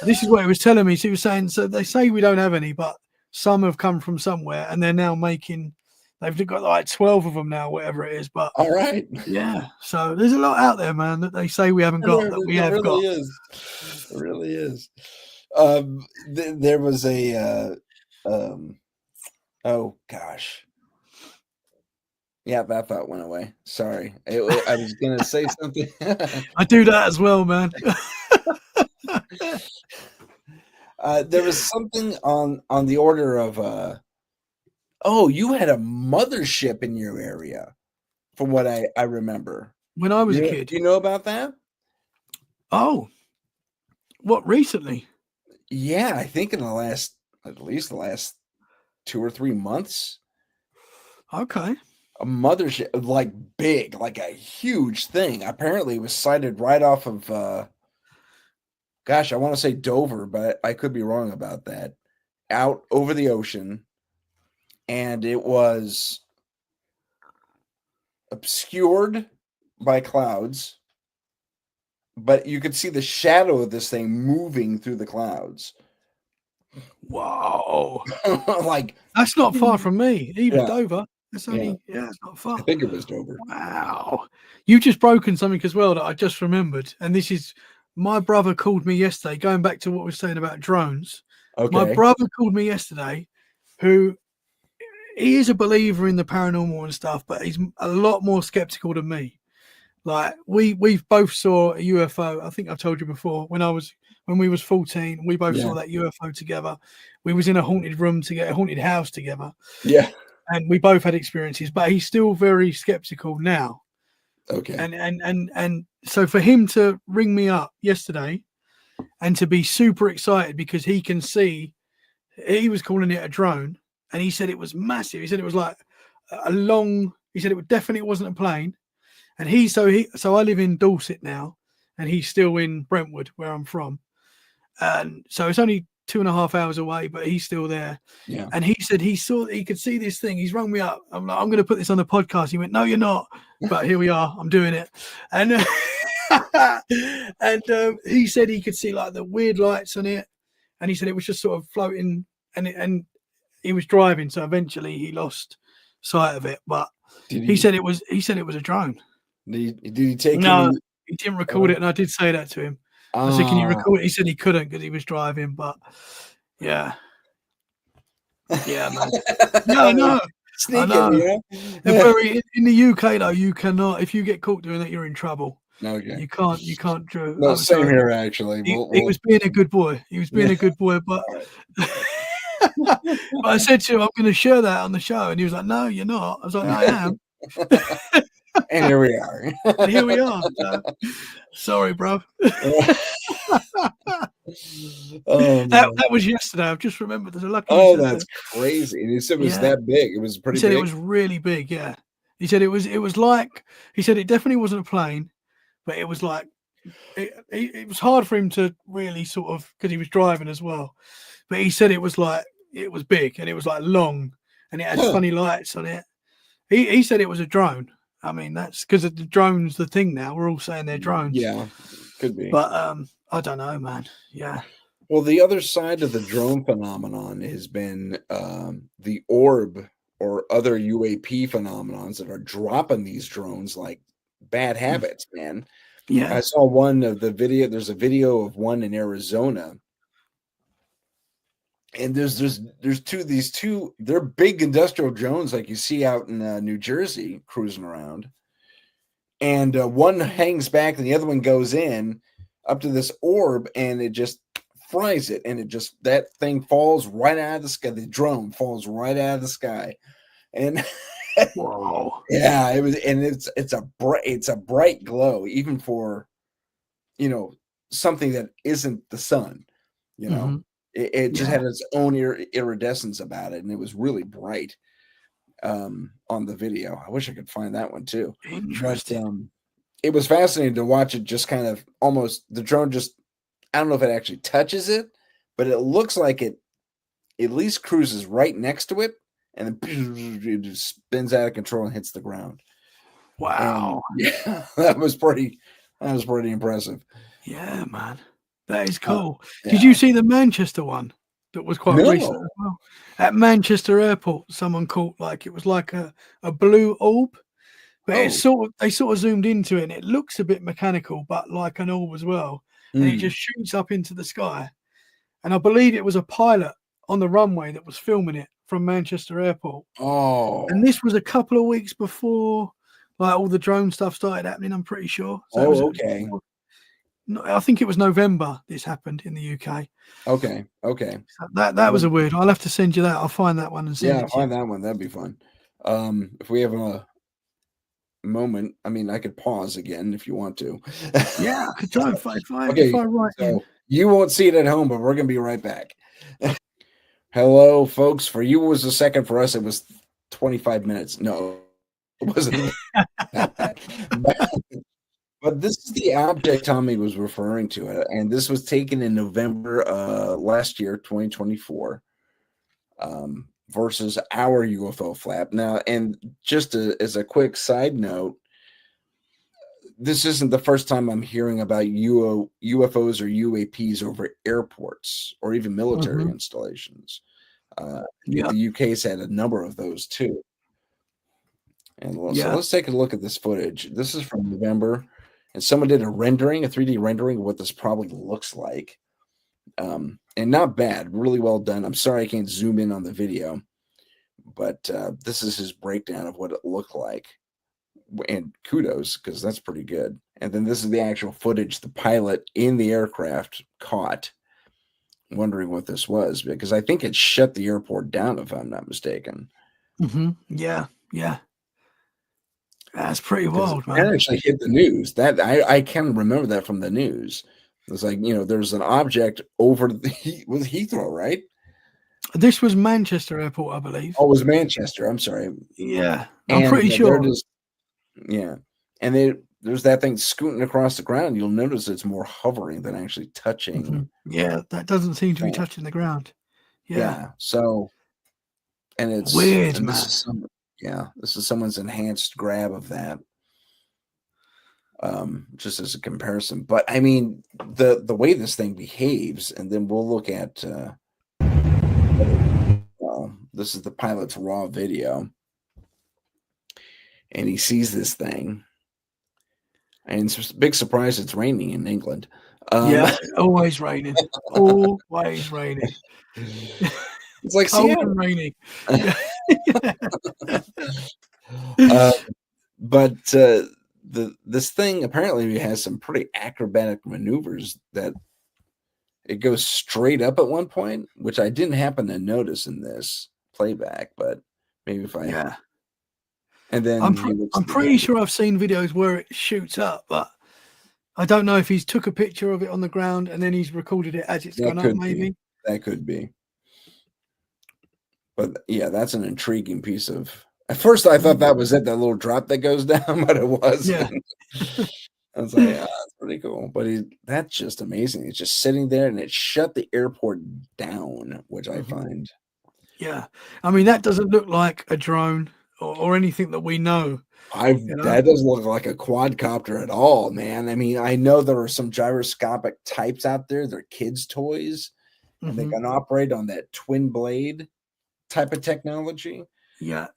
This is what he was telling me. So he was saying, so they say we don't have any, but some have come from somewhere, and they're now making. They've got like 12 of them now, whatever it is. But all right, yeah. So there's a lot out there, man, that they say we haven't got that we have really got. It really is. There was a oh gosh. Yeah, that thought went away. Sorry. I was going to say something. I do that as well, man. There was something on the order of you had a mothership in your area, from what I remember. When I was a kid. Do you know about that? Oh. What, recently? Yeah, I think in at least the last 2 or 3 months. Okay. A mothership, like big, like a huge thing. Apparently it was sighted right off of I want to say Dover, but I could be wrong about that. Out over the ocean, and it was obscured by clouds, but you could see the shadow of this thing moving through the clouds. Wow. Like, that's not far from me, even Dover. It's only, it's not far. I think it was Dover. Wow. You've just broken something as well that I just remembered. And this is, my brother called me yesterday, going back to what we were saying about drones. Okay. My brother called me yesterday, he is a believer in the paranormal and stuff, but he's a lot more skeptical than me. Like, we both saw a UFO. I think I've told you before, when we was 14, we both saw that UFO together. We was in a haunted room together, a haunted house together. Yeah. And we both had experiences, but he's still very skeptical now. Okay. And so for him to ring me up yesterday and to be super excited because he can see, he was calling it a drone, and he said it was massive. He said it was like he said it definitely wasn't a plane. And so I live in Dorset now, and he's still in Brentwood, where I'm from. And so it's only 2.5 hours away, but he's still there. Yeah. And he said he could see this thing. He's rung me up. I'm like, I'm going to put this on the podcast. He went, no, you're not. But here we are. I'm doing it. And And he said he could see like the weird lights on it, and he said it was just sort of floating, and he was driving, so eventually he lost sight of it. But he said it was a drone. Did he take No, any? he didn't record it, and I did say that to him. I said, "Can you record it?" He said he couldn't because he was driving. But yeah, man. No. Sneaking, I know. yeah. They're very in the UK though. You cannot, if you get caught doing that, you're in trouble. Okay. You can't draw. No, same here actually. He was being a good boy. He was being a good boy, but but I said to him, "I'm going to share that on the show," and he was like, "No, you're not." I was like, "I am." And here we are. And here we are. So, sorry, bro. That was yesterday. I've just remembered. There's a lucky. Oh, that's crazy. And he said it was that big. It was pretty. He said big. It was really big. Yeah. He said it was like. He said it definitely wasn't a plane, but it was like. It was hard for him to really sort of, because he was driving as well. But he said it was big and it was like long and it had funny lights on it. He said it was a drone. I mean, that's because the drone's the thing now. We're all saying they're drones. Yeah, could be. But I don't know, man. Yeah. Well, the other side of the drone phenomenon has been the orb or other UAP phenomenons that are dropping these drones like bad habits, man. Yeah. I saw one of the video. There's a video of one in Arizona. And there's these two, they're big industrial drones like you see out in New Jersey cruising around. And one hangs back and the other one goes in up to this orb and it just fries it. And that thing falls right out of the sky. The drone falls right out of the sky. And whoa. Yeah, it was, and it's a bright glow, even for, something that isn't the sun, Mm-hmm. It just had its own iridescence about it, and it was really bright on the video. I wish I could find that one too. Interesting. But, it was fascinating to watch it just kind of almost, the drone just, I don't know if it actually touches it, but it looks like it at least cruises right next to it, and then it just spins out of control and hits the ground. Wow. And, yeah, that was pretty impressive. Yeah, man. That is cool. Did you see the Manchester one that was quite recent as well? At Manchester Airport, someone caught it was like a blue orb, but they sort of zoomed into it and it looks a bit mechanical, but like an orb as well. And it just shoots up into the sky. And I believe it was a pilot on the runway that was filming it from Manchester Airport. Oh. And this was a couple of weeks before all the drone stuff started happening, I'm pretty sure. So okay. I think it was November this happened in the UK. Okay. So that was a weird. I'll have to send you that. I'll find that one and send it. Find that one. That'd be fun. If we have a moment, I mean, I could pause again if you want to. Yeah, I could try and find. Okay, so you won't see it at home, but we're gonna be right back. Hello, folks. For you, it was a second. For us, it was 25 minutes. No, it wasn't. But this is the object Tommy was referring to, and this was taken in November last year, 2024, versus our UFO flap. Now, and just as a quick side note, this isn't the first time I'm hearing about UFOs or UAPs over airports or even military installations. The UK's had a number of those too. And so let's take a look at this footage. This is from November. And someone did a 3D rendering of what this probably looks like. And not bad, really well done. I'm sorry I can't zoom in on the video, but this is his breakdown of what it looked like. And kudos, because that's pretty good. And then this is the actual footage the pilot in the aircraft caught, wondering what this was, because I think it shut the airport down, if I'm not mistaken. Yeah. That's pretty wild, man. That actually hit the news. That I can remember that from the news. It was like, there's an object over was Heathrow, right? This was Manchester Airport, I believe. Oh, it was Manchester. I'm sorry. Yeah, I'm pretty sure. And there's that thing scooting across the ground. You'll notice it's more hovering than actually touching. Yeah, that doesn't seem to be touching the ground. Yeah. So, and it's weird, and man. This is someone's enhanced grab of that. just as a comparison. But I mean, the way this thing behaves, and then we'll look at. This is the pilot's raw video, and he sees this thing, and it's a big surprise. It's raining in England. Yeah, always raining. Always raining. It's like Cold Seattle. and raining. But this thing apparently has some pretty acrobatic maneuvers that it goes straight up at one point, which I didn't happen to notice in this playback, but maybe if I Yeah. and then I'm pretty sure I've seen videos where it shoots up, but I don't know if he's took a picture of it on the ground and then he's recorded it as it's gone up, maybe. That could be. But yeah, that's an intriguing piece of. At first, I thought that was it, that little drop that goes down, but it wasn't. Yeah. I was like, that's pretty cool. But that's just amazing. It's just sitting there, and it shut the airport down, which I find. Yeah, I mean that doesn't look like a drone or anything that we know. That doesn't look like a quadcopter at all, man. I mean, I know there are some gyroscopic types out there. They're kids' toys, and they can operate on that twin blade type of technology. Yeah.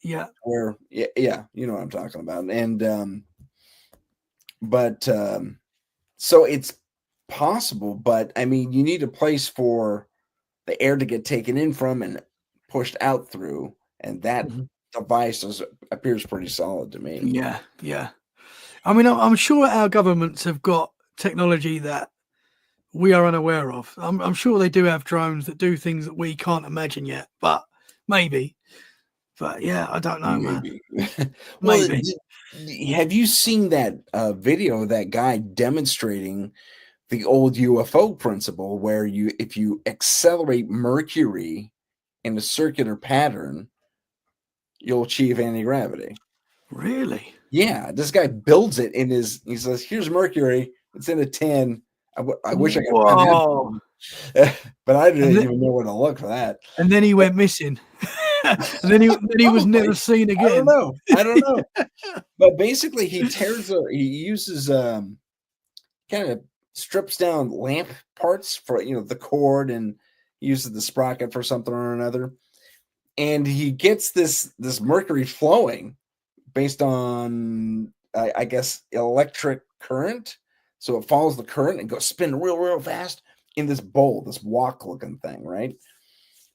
Where, yeah, you know what I'm talking about. And, so it's possible, but I mean, you need a place for the air to get taken in from and pushed out through, and that device appears pretty solid to me. Yeah. I mean, I'm sure our governments have got technology that we are unaware of. I'm sure they do have drones that do things that we can't imagine yet, but maybe. But yeah, I don't know, man. Well, Maybe. have you seen that video of that guy demonstrating the old UFO principle where if you accelerate Mercury in a circular pattern, you'll achieve anti-gravity? Really? Yeah, this guy builds it he says, here's Mercury, it's in a tin. I wish I could find that, but I didn't even know where to look for that. And then he went missing. And then he was never seen again. I don't know. But basically he uses kind of strips down lamp parts for the cord, and uses the sprocket for something or another. And he gets this mercury flowing based on I guess electric current. So it follows the current and goes spinning real fast in this bowl, this wok looking thing, right?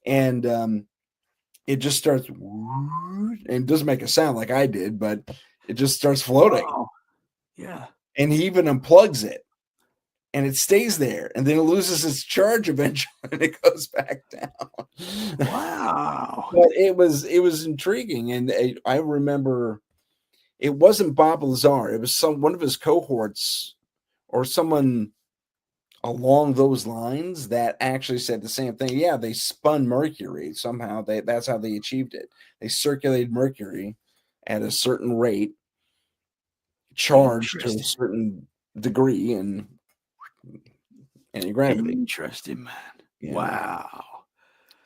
And it just starts, and it doesn't make a sound like I did, but it just starts floating. Wow. Yeah. And he even unplugs it, and it stays there, and then it loses its charge eventually, and it goes back down. Wow. But it was intriguing, and I remember it wasn't Bob Lazar; it was one of his cohorts or someone along those lines that actually said the same thing. Yeah, they spun mercury somehow. That's how they achieved it. They circulated mercury at a certain rate, charged to a certain degree, and anti-gravity. Interesting, man. Yeah. Wow.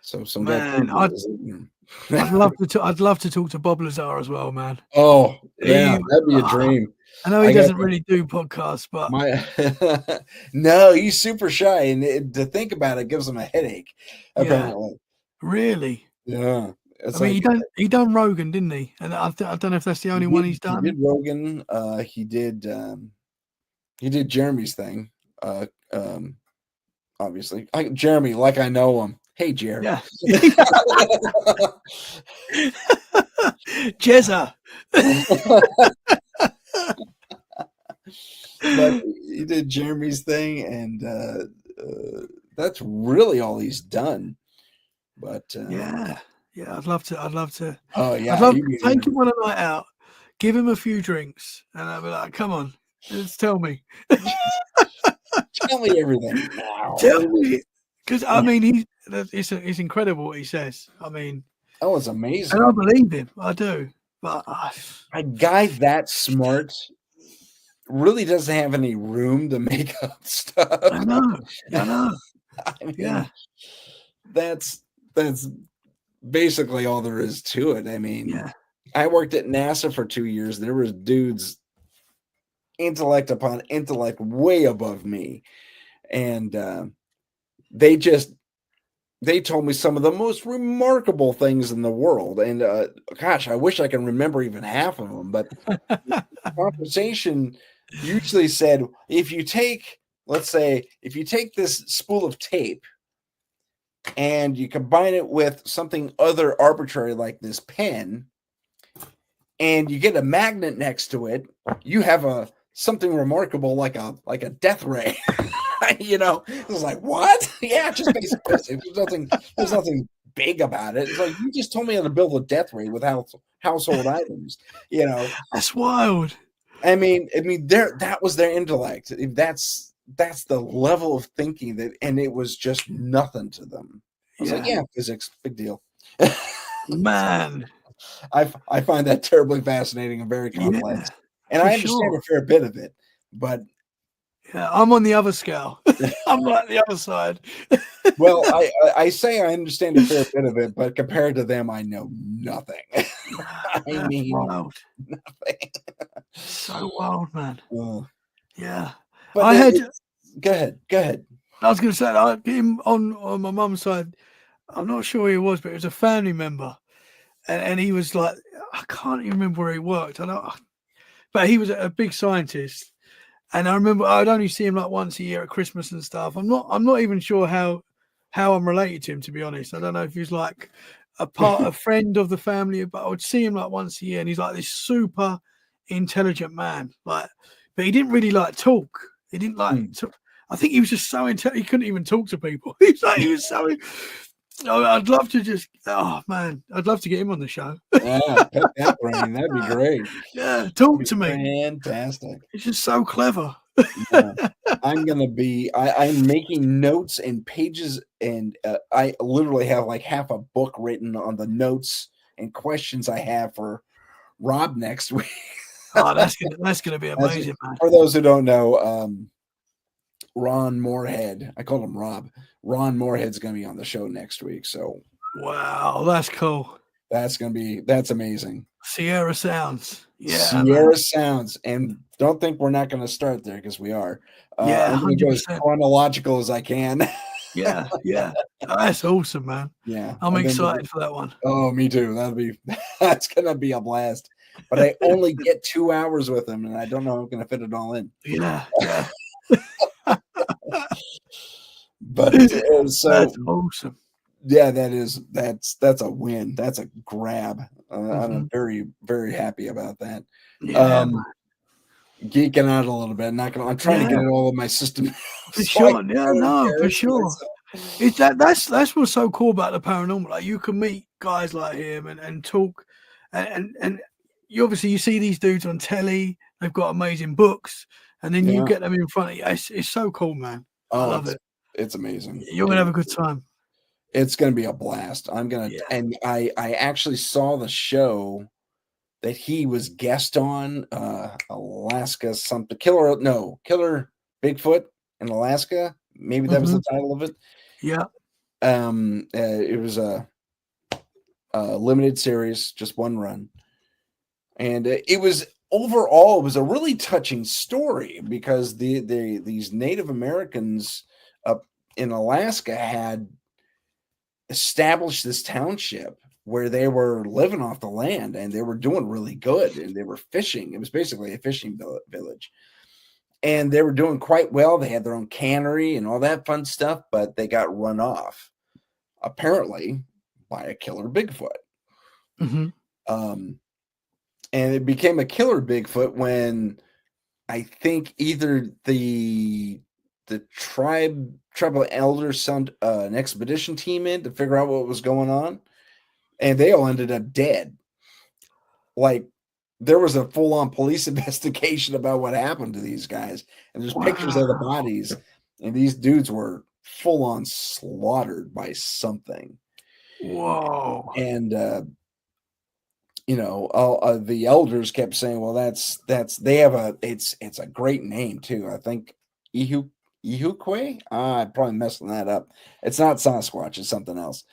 So some man, I'd love to talk to Bob Lazar as well, man. Oh, yeah, that'd be a dream. I know he doesn't really do podcasts, but no, he's super shy, and to think about it gives him a headache. Apparently, really. Yeah, I mean, he done Rogan, didn't he? And I don't know if that's the only one he's done. He did Rogan. He did Jeremy's thing. Obviously, Jeremy, like I know him. Hey, Jerry. Yeah. Jezza. But he did Jeremy's thing, and that's really all he's done. But yeah, I'd love to. Oh yeah, I'd love to take him on a night out, give him a few drinks, and I'd be like, "Come on, just tell me, tell me everything now. Tell me." Because I mean, it's incredible what he says. I mean, it's amazing, and I believe him. I do, but a guy that smart really doesn't have any room to make up stuff. I know. I mean, that's basically all there is to it. I mean, I worked at NASA for 2 years. There was dudes intellect upon intellect way above me. And they told me some of the most remarkable things in the world. And gosh, I wish I can remember even half of them. But the conversation usually said, if you take, let's say, if you take this spool of tape and you combine it with something other arbitrary like this pen, and you get a magnet next to it, you have something remarkable like a death ray. You know, it was like, what? Yeah, just basic physics. There's nothing big about it. It's like, you just told me how to build a death ray with household items. You know, That's wild. I mean, that was their intellect. That's the level of thinking and it was just nothing to them. I was like, yeah, physics, big deal. Man, I find that terribly fascinating and very complex, and I understand a fair bit of it, but I'm on the other scale. I'm like the other side. Well, I say I understand a fair bit of it, but compared to them, I know nothing. I mean, wild. Nothing. So wild, man. Yeah, but I had. Go ahead. I was going to say, him on my mum's side. I'm not sure who he was, but it was a family member, and he was like, I can't even remember where he worked. I know, but he was a big scientist, and I remember I'd only see him like once a year at Christmas and stuff. I'm not even sure how I'm related to him, to be honest. I don't know if he's like a friend of the family, but I would see him like once a year, and he's like this super intelligent man, like, but he didn't really like talk. He didn't like talk. I think he was just so intelligent, he couldn't even talk to people. He was so. I'd love to just. Oh man, I'd love to get him on the show. Yeah, pick that brain. That'd be great. Yeah, talk to me. Fantastic. It's just so clever. Yeah. I'm making notes and pages, and I literally have like half a book written on the notes and questions I have for Rob next week. Oh, that's gonna be amazing, man. For those who don't know, Ron Moorhead, I called him Rob. Ron Moorhead's going to be on the show next week. So, wow, that's cool. That's amazing. Sierra Sounds. Yeah. Sierra Sounds. And don't think we're not going to start there, because we are. Yeah, I'm going to go as chronological as I can. Yeah. Oh, that's awesome, man. Yeah. I'm excited for that one. Oh, me too. That's going to be a blast. But I only get 2 hours with him, and I don't know how I'm going to fit it all in. Yeah. But so that's awesome. Yeah, that's a win. That's a grab. I'm very, very happy about that. Yeah, geeking out a little bit. I'm trying to get it all in my system. For sure. For sure. That's what's so cool about the paranormal. Like, you can meet guys like him and talk, and you obviously see these dudes on telly. They've got amazing books, and then you get them in front of you. It's so cool, man. I love it. It's amazing. You're gonna have a good time. It's gonna be a blast. And I actually saw the show that he was guest on, Alaska something, Killer Bigfoot in Alaska. Maybe that was the title of it. Yeah. It was a limited series, just one run, and it was a really touching story, because these Native Americans up in Alaska had established this township where they were living off the land, and they were doing really good, and they were fishing. It was basically a fishing village, and they were doing quite well. They had their own cannery and all that fun stuff, but they got run off, apparently, by a killer Bigfoot. And it became a killer Bigfoot when I think either the tribal elders sent an expedition team in to figure out what was going on, and they all ended up dead. Like, there was a full-on police investigation about what happened to these guys, and there's pictures of the bodies, and these dudes were full-on slaughtered by something. Whoa. And the elders kept saying, well, they have it's a great name too. I think Ihukwe. I'm probably messing that up. It's not Sasquatch, it's something else.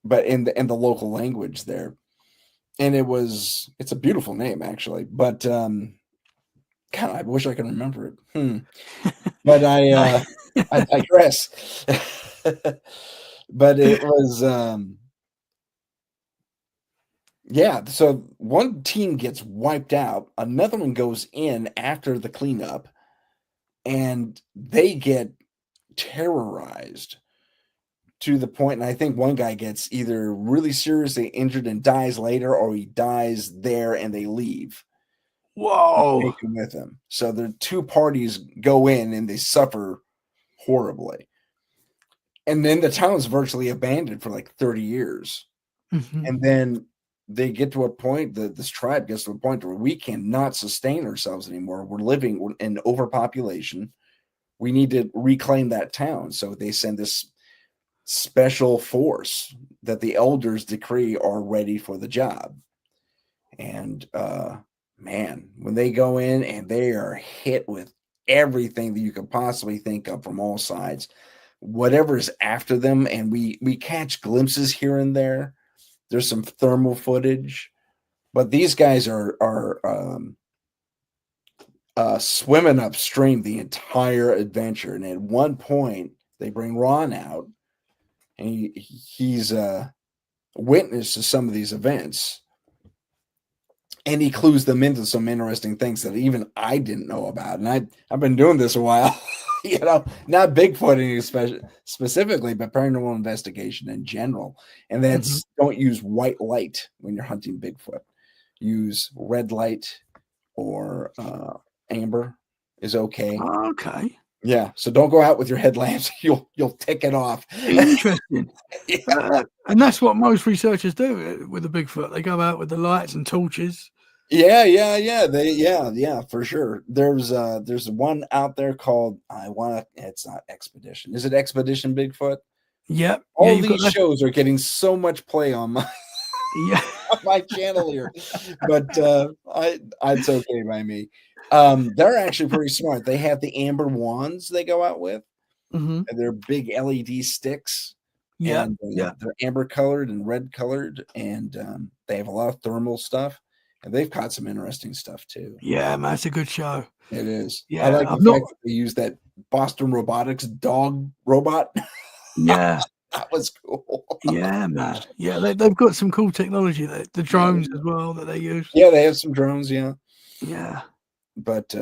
But in the local language there. And it's a beautiful name, actually. But God, I wish I could remember it. But I digress. But it was, yeah. So one team gets wiped out, another one goes in after the cleanup, and they get terrorized to the point, and I think one guy gets either really seriously injured and dies later, or he dies there and they leave. Whoa. Take him with them. So the two parties go in and they suffer horribly. And then the town's virtually abandoned for like 30 years. Mhm. And then they get to a point that this tribe gets to a point where we cannot sustain ourselves anymore. We're living in overpopulation. We need to reclaim that town. So they send this special force that the elders decree are ready for the job. And man, when they go in and they are hit with everything that you could possibly think of from all sides, whatever's after them, and we catch glimpses here and there. There's some thermal footage, but these guys are swimming upstream the entire adventure. And at one point, they bring Ron out, and he's a witness to some of these events. And he clues them into some interesting things that even I didn't know about. And I've been doing this a while, you know, not Bigfoot specifically, but paranormal investigation in general. And that's don't use white light when you're hunting Bigfoot. Use red light or amber is okay. Okay. Yeah. So don't go out with your headlamps. You'll tick it off. Interesting. Yeah. And that's what most researchers do with the Bigfoot. They go out with the lights and torches. Yeah. Yeah, for sure. There's one out there called it's not Expedition. Is it Expedition Bigfoot? Yep. All these shows are getting so much play on my on my channel here. But it's okay by me. They're actually pretty smart. They have the amber wands they go out with. And they're big LED sticks. Yeah. They're amber colored and red colored, and they have a lot of thermal stuff. And they've caught some interesting stuff too. Yeah, man, it's a good show. It is. Yeah, I like the fact that they use that Boston Robotics dog robot. Yeah. That was cool. Yeah, man. Yeah, they've got some cool technology. The drones as well that they use. Yeah, they have some drones. Yeah. Yeah. But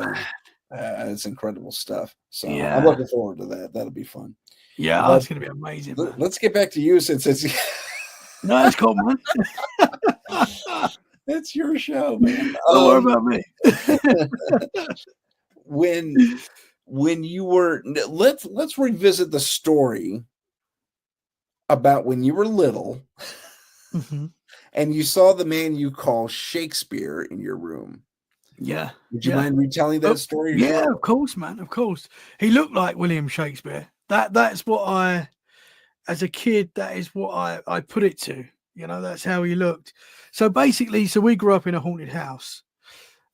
it's incredible stuff. So yeah. I'm looking forward to that. That'll be fun. Yeah, that's going to be amazing. Man. Let's get back to you since it's. No, that's cool, man. It's your show, man. Don't worry about me. when you were, let's revisit the story about when you were little, and you saw the man you call Shakespeare in your room. Yeah. Would you mind retelling that story? Yeah, of course, man. Of course. He looked like William Shakespeare. That's what as a kid, that is what I put it to. You know, that's how he looked. So basically, we grew up in a haunted house,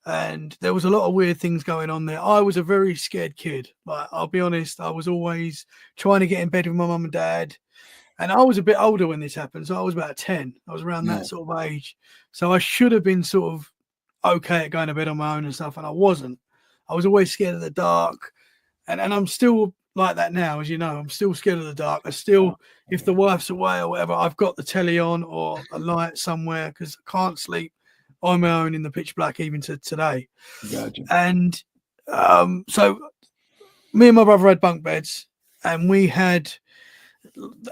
and there was a lot of weird things going on there. I was a very scared kid. Like, I'll be honest, I was always trying to get in bed with my mum and dad. And I was a bit older when this happened. So I was about 10. I was around that sort of age. So I should have been sort of okay at going to bed on my own and stuff. And I wasn't. I was always scared of the dark. And I'm still like that now, as you know. I'm still scared of the dark. I still, if the wife's away or whatever, I've got the telly on or a light somewhere because I can't sleep on my own in the pitch black even to today. Gotcha. And so me and my brother had bunk beds, and we had,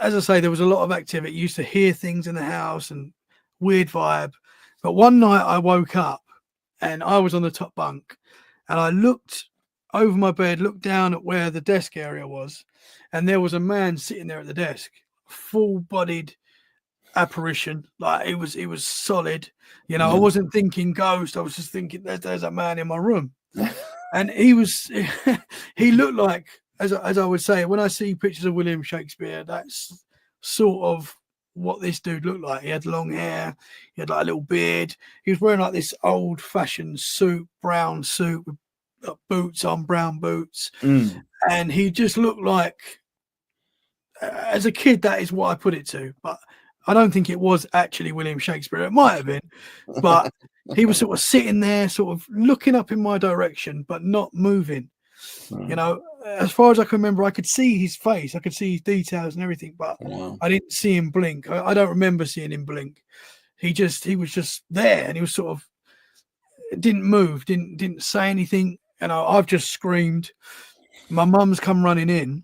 as I say, there was a lot of activity. You used to hear things in the house and weird vibe. But one night I woke up and I was on the top bunk, and I looked over my bed, looked down at where the desk area was, and there was a man sitting there at the desk, full-bodied apparition. Like, it was solid. You know, I wasn't thinking ghost. I was just thinking there's a man in my room. And he looked like, as I would say, when I see pictures of William Shakespeare, that's sort of what this dude looked like. He had long hair, he had like a little beard. He was wearing like this old-fashioned suit, brown suit with boots on, brown boots. And he just looked like, as a kid, that is what I put it to. But I don't think it was actually William Shakespeare. It might have been, but he was sort of sitting there, sort of looking up in my direction, but not moving. You know, as far as I can remember, I could see his face, I could see his details and everything, but Wow. I didn't see him blink. I don't remember seeing him blink. He was just there, and he was sort of didn't move, didn't say anything, and I've just screamed. My mum's come running in,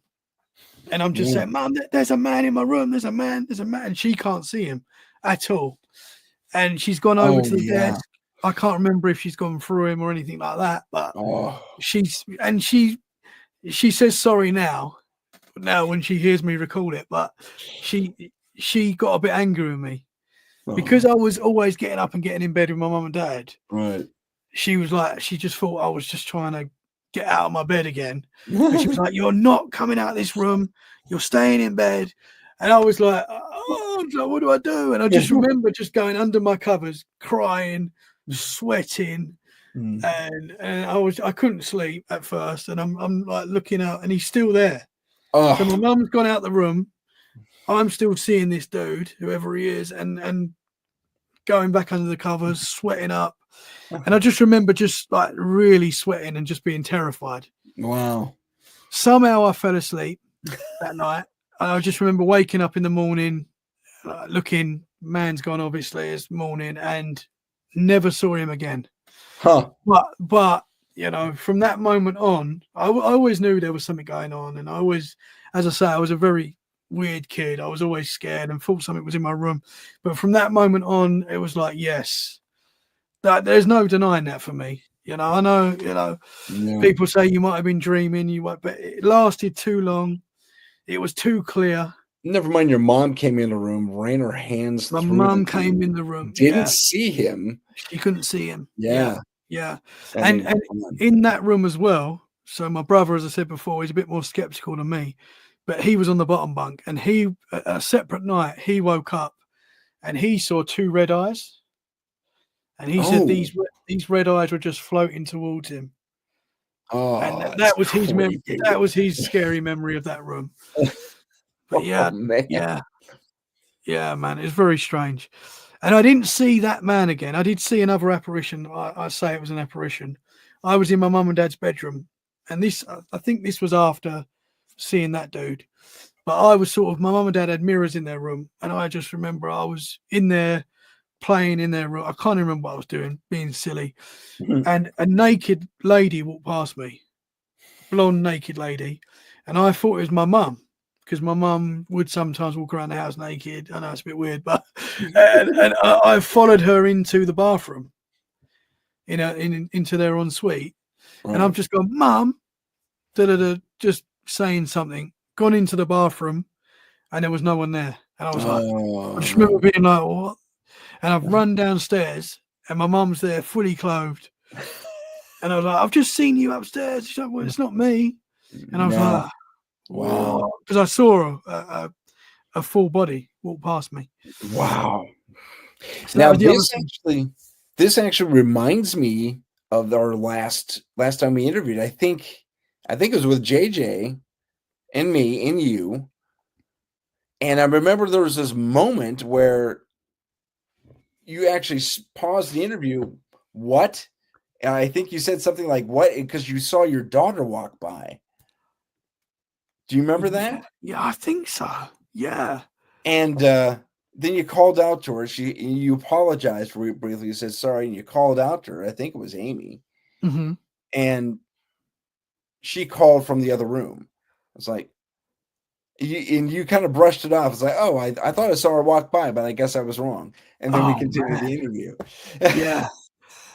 and I'm just saying, "Mum, there's a man in my room. There's a man, and she can't see him at all. And she's gone over to the desk. I can't remember if she's gone through him or anything like that, but she says sorry now when she hears me record it, but she got a bit angry with me because I was always getting up and getting in bed with my mum and dad. Right. She was like, she just thought I was just trying to get out of my bed again. And she was like, "You're not coming out of this room. You're staying in bed." And I was like, "Oh, what do I do?" And I just remember just going under my covers, crying, sweating, and I couldn't sleep at first. And I'm like looking out, and he's still there. So my mum's gone out the room. I'm still seeing this dude, whoever he is, and going back under the covers, sweating up. And I just remember just like really sweating and just being terrified. Wow. Somehow I fell asleep that night. I just remember waking up in the morning, looking, man's gone obviously, it's morning, and never saw him again. But you know, from that moment on, I always knew there was something going on. And I always, as I say, I was a very weird kid. I was always scared and thought something was in my room. But from that moment on, it was like, yes, that there's no denying that for me. You know, I know, you know, people say you might have been dreaming, but it lasted too long. It was too clear. Never mind, your mom came in the room, ran her hands. My mum came in the room. Didn't see him. She couldn't see him. Yeah. And in that room as well. So my brother, as I said before, he's a bit more skeptical than me, but he was on the bottom bunk, and he, a separate night, he woke up and he saw two red eyes. And he said these red eyes were just floating towards him. And that was his memory. That was his scary memory of that room. But man, it's very strange. And I didn't see that man again. I did see another apparition. I say it was an apparition. I was in my mum and dad's bedroom, and I think this was after seeing that dude. But I was sort of, my mum and dad had mirrors in their room, and I just remember I was in there playing in their room. I can't remember what I was doing, being silly. And a naked lady walked past me, blonde naked lady, and I thought it was my mum, because my mum would sometimes walk around the house naked. I know it's a bit weird, but and I followed her into the bathroom, into their ensuite, and I've just gone, "Mum," just saying something, gone into the bathroom, and there was no one there, and I was like, I just remember being like, "What?" And I've run downstairs, and my mum's there, fully clothed. And I was like, "I've just seen you upstairs." She's like, "Well, it's not me." And I was like, wow. Because I saw a full body walk past me. Wow. So now, this actually reminds me of our last time we interviewed. I think it was with JJ and me and you. And I remember there was this moment where you actually paused the interview. What? And I think you said something like, "What?" Because you saw your daughter walk by. Do you remember that? Yeah, I think so. Yeah. And then you called out to her. You apologized for it briefly. You said sorry, and you called out to her. I think it was Amy. Mm-hmm. And she called from the other room. It's like, you kind of brushed it off. It's like, "Oh, I thought I saw her walk by, but I guess I was wrong." And then we continued the interview. Yeah.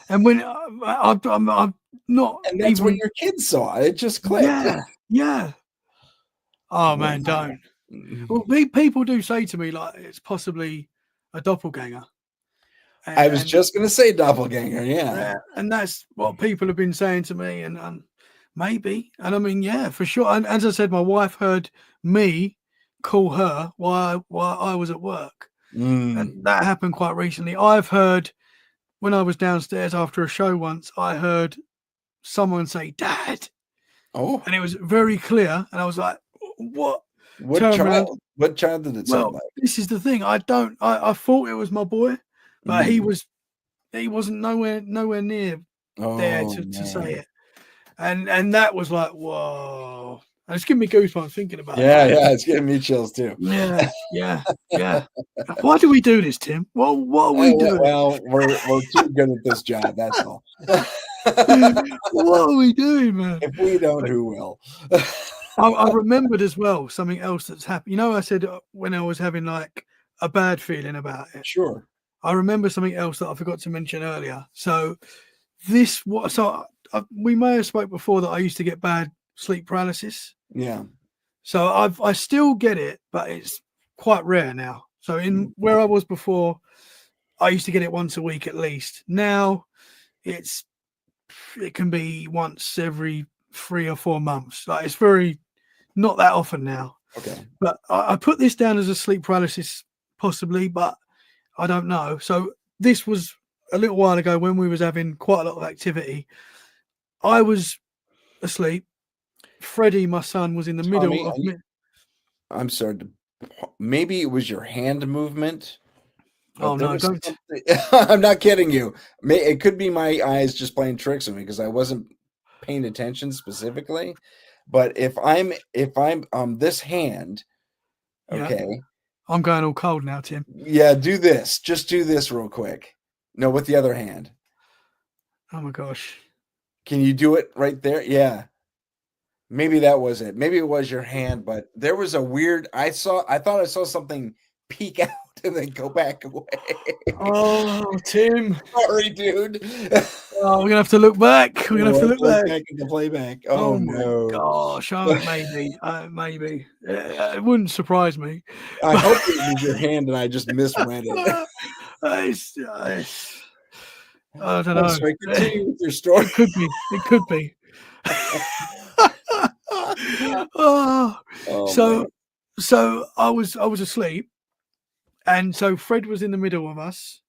And when I'm not, and that's what your kids saw. It just clicked. Yeah. Oh man, don't. Well, people do say to me like it's possibly a doppelganger. I was just going to say doppelganger. Yeah. And that's what people have been saying to me, and maybe. And I mean, yeah, for sure. And as I said, my wife heard me call her while I was at work. And that happened quite recently. I've heard, when I was downstairs after a show once, I heard someone say, "Dad." Oh. And it was very clear. And I was like, "What? What child? What child did it sound like?" This is the thing. I thought it was my boy, but he was he wasn't nowhere near there Oh to say man. it. And that was like, whoa. And it's giving me goosebumps thinking about Yeah, it. yeah, it's giving me chills too. Yeah, yeah, yeah. Why do we do this, Tim? What are we doing? Well, we're too good at this job. That's all. What are we doing, man? If we don't, who will? I remembered as well something else that's happened. You know, I said when I was having like a bad feeling about it. Sure. I remember something else that I forgot to mention earlier. So we may have spoke before that I used to get bad sleep paralysis. Yeah. So I still get it, but it's quite rare now. So in where I was before, I used to get it once a week at least. Now it can be once every 3 or 4 months. Like it's very not that often now. Okay. But I put this down as a sleep paralysis, possibly, but I don't know. So this was a little while ago when we was having quite a lot of activity. I was asleep. Freddie, my son, was in the middle of me. I'm sorry. Maybe it was your hand movement. Oh no, don't. I'm not kidding you. It could be my eyes just playing tricks on me because I wasn't paying attention specifically. But if I'm this hand, okay. Yeah. I'm going all cold now, Tim. Yeah, do this. Just do this real quick. No, with the other hand. Oh my gosh. Can you do it right there? Yeah. Maybe that was it. Maybe it was your hand, but there was a weird I thought I saw something peek out and then go back away. Oh, Tim. Sorry, dude. Oh, we're gonna have to look back. We're gonna have to look back. The playback. Oh no. my gosh. Maybe. It wouldn't surprise me. I hope it was your hand and I just misread it. I don't know. Sorry, continue with your story. It could be. So I was asleep, and so Fred was in the middle of us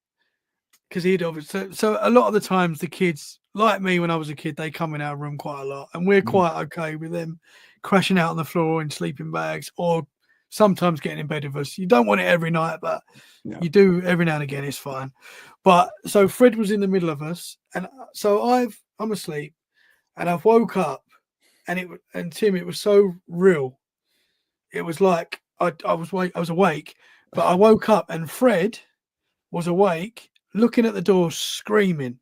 because he'd obviously. So a lot of the times the kids, like me when I was a kid, they come in our room quite a lot, and we're quite okay with them crashing out on the floor in sleeping bags or sometimes getting in bed with us. You don't want it every night, but you do every now and again. It's fine. But so Fred was in the middle of us, and so I'm asleep, and I've woke up, and Tim, it was so real. It was like I was awake, but I woke up and Fred was awake, looking at the door, screaming.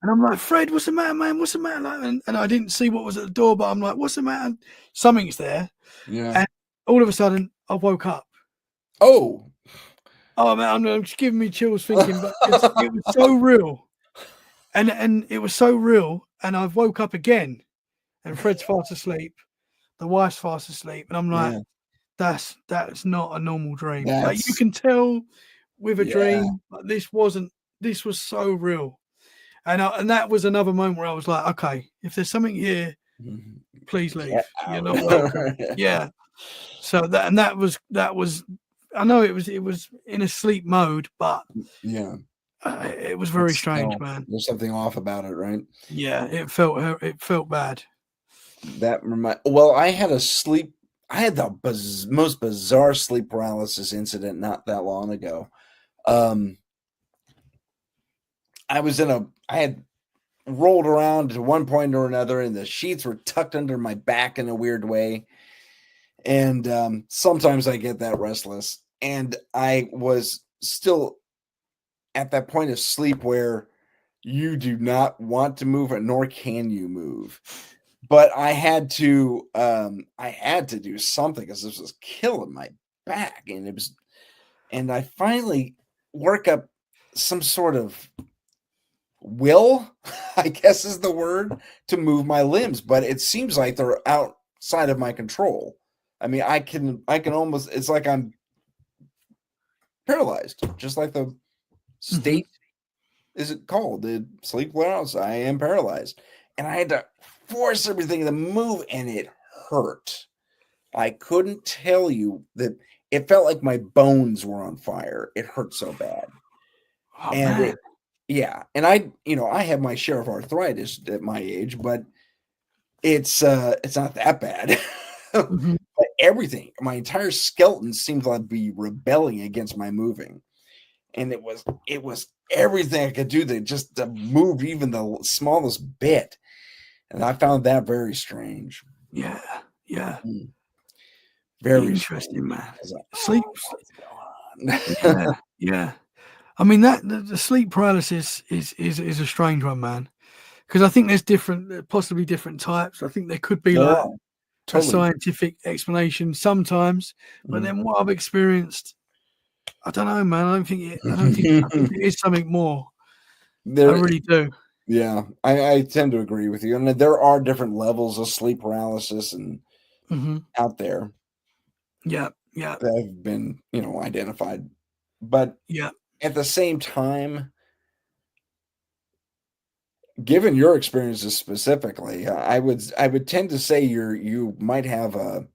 And I'm like, Fred, what's the matter, man? What's the matter? Like, and I didn't see what was at the door, but I'm like, what's the matter? Something's there. Yeah. And all of a sudden, I woke up. Oh man, I'm just giving me chills thinking, but it was so real, and it was so real. And I've woke up again, and Fred's fast asleep, the wife's fast asleep, and I'm like, that's not a normal dream. Like you can tell with a dream, but this wasn't. This was so real, and that was another moment where I was like, okay, if there's something here, please leave. You're not welcome. Yeah. So that was. I know it was in a sleep mode, but it was very strange, man. There's something off about it, right? Yeah, it felt bad. Well, I had the most bizarre sleep paralysis incident not that long ago. I had rolled around to one point or another, and the sheets were tucked under my back in a weird way. And sometimes I get that restless. And I was still at that point of sleep where you do not want to move, nor can you move. But I had to do something because this was killing my back, and I finally work up some sort of will, I guess is the word, to move my limbs, but it seems like they're outside of my control. I mean, I can almost, it's like I'm paralyzed, just like the state is it called, the sleep paralysis. I am paralyzed, and I had to force everything to move, and it hurt. I couldn't tell you that it felt like my bones were on fire. It hurt so bad. Oh, and and I have my share of arthritis at my age, but it's not that bad. But everything, my entire skeleton seemed to be rebelling against my moving, and it was everything I could do to move even the smallest bit. And I found that very strange. Yeah. Yeah. Very Interesting, strange. man. I was like, Sleep. what's going on? Yeah. Yeah. I mean, the sleep paralysis is a strange one, man. Because I think there's possibly different types. I think there could be There like are. a Totally. scientific explanation sometimes, but then what I've experienced, I don't know, man. I think it is something more. I really do. Yeah, I tend to agree with you. And there are different levels of sleep paralysis and out there. Yeah. That have been, identified. But at the same time, given your experiences specifically, I would tend to say you might have a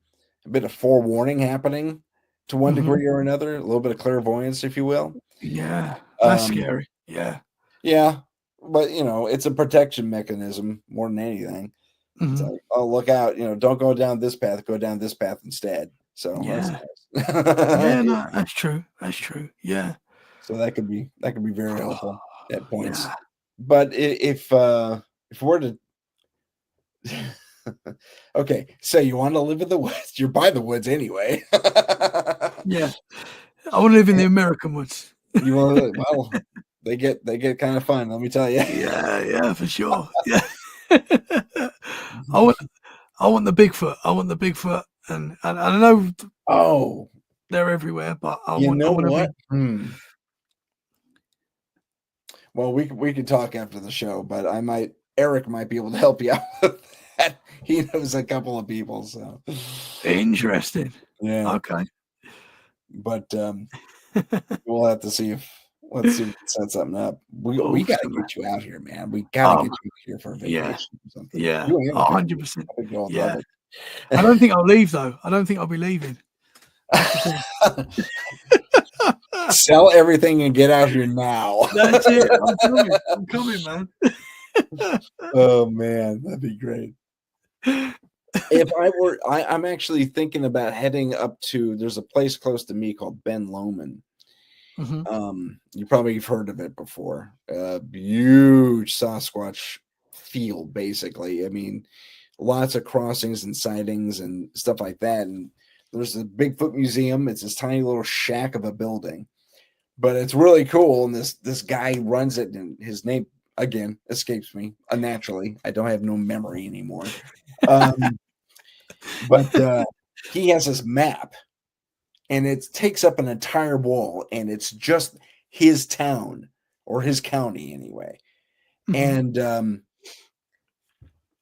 bit of forewarning happening to one degree or another, a little bit of clairvoyance, if you will. Yeah, that's scary. Yeah. Yeah, but it's a protection mechanism more than anything. It's like, oh, look out! Don't go down this path. Go down this path instead. So that's nice. Yeah, no, that's true. That's true. Yeah. So that could be very helpful at points. Yeah. But if we're to okay, so you want to live in the woods? You're by the woods anyway. Yeah, I want to live in the American woods. You want to? Well, they get kind of fun. Let me tell you. Yeah, for sure. Yeah. I want the Bigfoot. I want the Bigfoot, and I know. Oh, they're everywhere, but I you want. know I want what? to be. Well, we could talk after the show, but Eric might be able to help you out with that. He knows a couple of people, so Interesting. yeah. Okay. But we'll have to see let's see if we can set something up. We got to get you out here, man. We got to get you here for a vacation or something. Yeah, 100%. Yeah. I don't think I'll leave though. I don't think I'll be leaving. Sell everything and get out here now. That's it. I'm coming, man. Oh man, that'd be great. If I'm actually thinking about heading up to. There's a place close to me called Ben Lomond. You probably have heard of it before. Huge Sasquatch field, basically. I mean, lots of crossings and sightings and stuff like that. And there's a Bigfoot museum. It's this tiny little shack of a building, but it's really cool. And this guy runs it, and his name again escapes me unnaturally. I don't have no memory anymore. But he has this map, and it takes up an entire wall, and it's just his town or his county anyway. And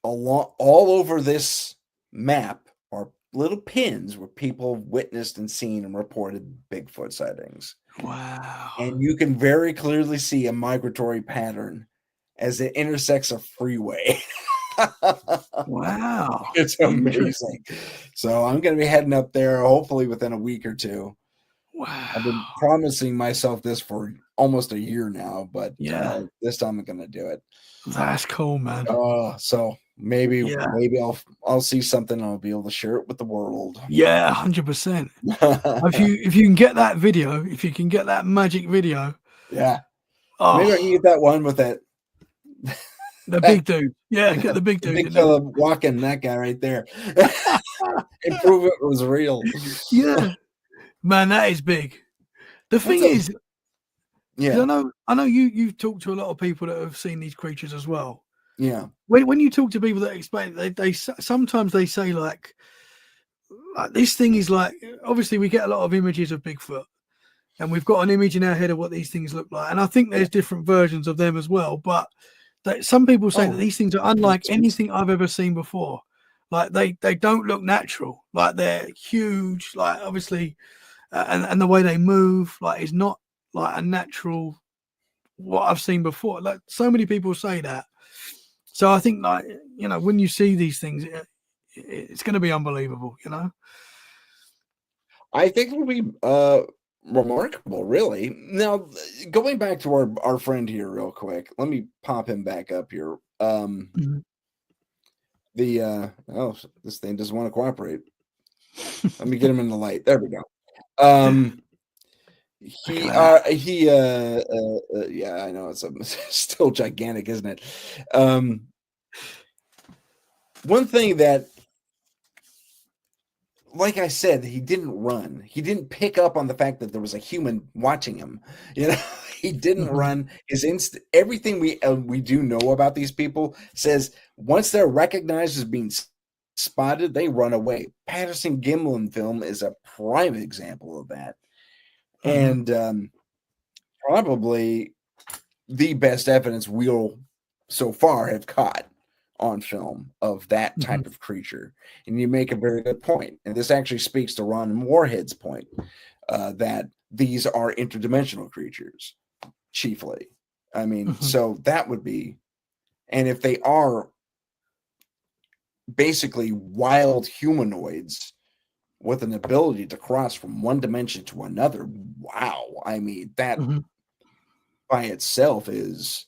all over this map are little pins where people witnessed and seen and reported Bigfoot sightings. Wow. And you can very clearly see a migratory pattern as it intersects a freeway. Wow. It's amazing. So I'm going to be heading up there hopefully within a week or two. Wow. I've been promising myself this for almost a year now, but this time I'm going to do it. That's cool, man. So maybe I'll see something and I'll be able to share it with the world. Yeah, 100%. If you can get that video, if you can get that magic video. Yeah. Maybe I can get that one with that. The big dude. Yeah, get the big dude. Big fella walking, that guy right there. And prove it was real. Yeah. Man, that is big. The thing is, I know you've talked to a lot of people that have seen these creatures as well. Yeah. When you talk to people that explain, they sometimes they say like this thing is like, obviously we get a lot of images of Bigfoot, and we've got an image in our head of what these things look like, and I think there's different versions of them as well. But some people say that these things are unlike anything I've ever seen before. Like they don't look natural. Like they're huge. Like obviously, and the way they move like is not like a natural what I've seen before. Like so many people say that. So I think like when you see these things, it's going to be unbelievable. I think it'll be remarkable, really. Now, going back to our friend here real quick, let me pop him back up here. This thing doesn't want to cooperate. Let me get him in the light. There we go. Yeah, I know it's still gigantic, isn't it? One thing that, like I said, he didn't run. He didn't pick up on the fact that there was a human watching him. You know, he didn't run. His everything we do know about these people says once they're recognized as being spotted, they run away. Patterson Gimlin film is a prime example of that, and probably the best evidence we'll so far have caught on film of that type of creature. And you make a very good point. And this actually speaks to Ron Moorhead's point that these are interdimensional creatures, chiefly. I mean, so that would be, and if they are basically wild humanoids with an ability to cross from one dimension to another, wow. I mean, that by itself is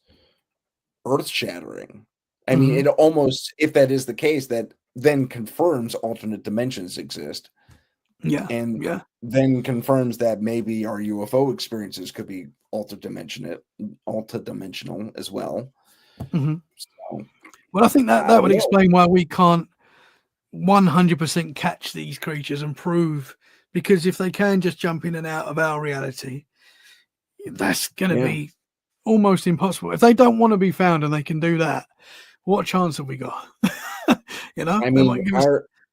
earth-shattering. I mean, it almost, if that is the case, that then confirms alternate dimensions exist. Yeah. And then confirms that maybe our UFO experiences could be multidimensional as well. So, well, I think that would explain why we can't 100% catch these creatures and prove, because if they can just jump in and out of our reality, that's going to be almost impossible. If they don't want to be found and they can do that, what chance have we got? You know, I mean,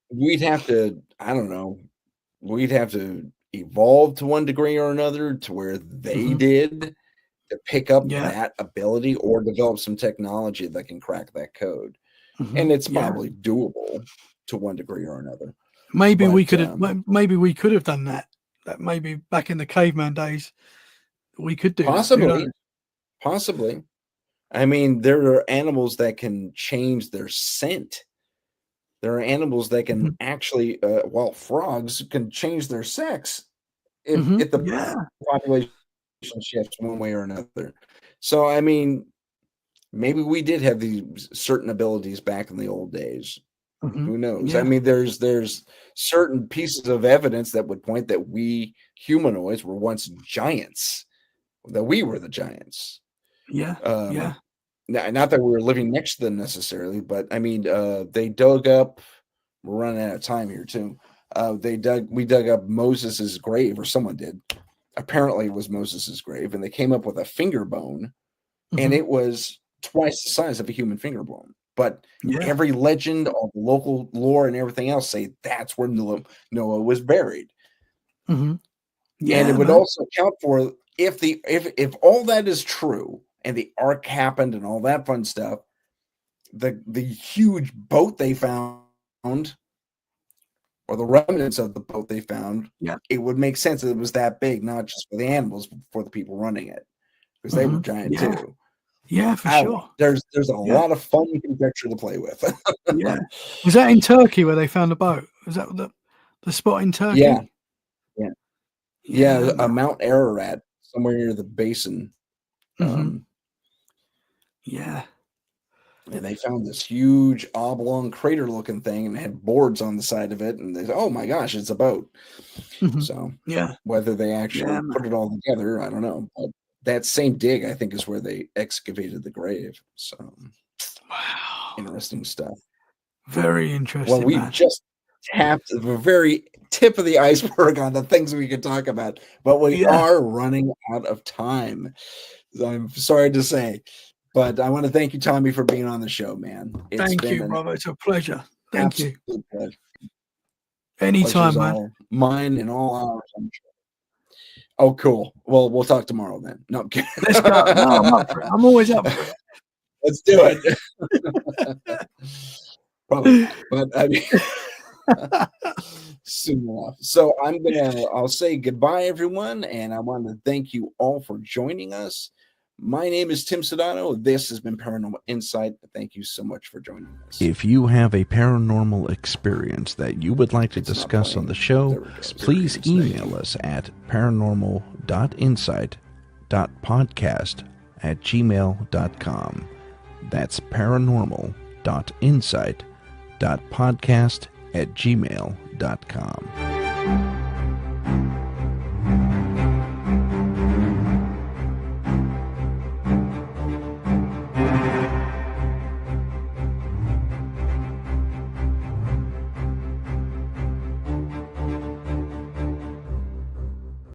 we'd have to, I don't know, we'd have to evolve to one degree or another to where they did to pick up that ability, or develop some technology that can crack that code. And it's probably doable to one degree or another. Maybe we could have done that. That maybe back in the caveman days, we could do Possibly. I mean, there are animals that can change their scent. There are animals that can actually, frogs can change their sex if the population shifts one way or another. So, I mean, maybe we did have these certain abilities back in the old days. Who knows? I mean, there's certain pieces of evidence that would point that we humanoids were once giants, that we were the giants. Not that we were living next to them necessarily, but I mean, they dug up. We're running out of time here too. We dug up Moses's grave, or someone did. Apparently, it was Moses's grave, and they came up with a finger bone, and it was twice the size of a human finger bone. But every legend of local lore and everything else say that's where Noah was buried. And it would also account for if all that is true and the ark happened and all that fun stuff, the huge boat they found, or the remnants of the boat they found, it would make sense that it was that big, not just for the animals, but for the people running it, because they were giant too. Yeah, for sure. There's a lot of fun conjecture to play with. Was that in Turkey where they found the boat? Was that the spot in Turkey? Mount Ararat, somewhere near the basin. And they found this huge oblong crater-looking thing, and it had boards on the side of it. And they said, "Oh my gosh, it's a boat!" So whether they actually put it all together, I don't know. But that same dig, I think, is where they excavated the grave. So, wow, interesting stuff. Very interesting. Well, we've just tapped the very tip of the iceberg on the things we could talk about, but we are running out of time. I'm sorry to say, but I want to thank you, Tommy, for being on the show, man. Thank you, brother. It's a pleasure. Thank you. Pleasure. Anytime, man. Mine and all ours, I'm sure. Oh, cool. Well, we'll talk tomorrow then. No, I'm kidding. Let's go. No, I'm up for it. I'm always up for it. Let's do it. Probably not, but I mean, soon enough. So I'll say goodbye, everyone, and I want to thank you all for joining us. My name is Tim Sudano. This has been Paranormal Insight. Thank you so much for joining us. If you have a paranormal experience that you would like to discuss on the show, please email us at paranormal.insight.podcast@gmail.com. That's paranormal.insight.podcast@gmail.com.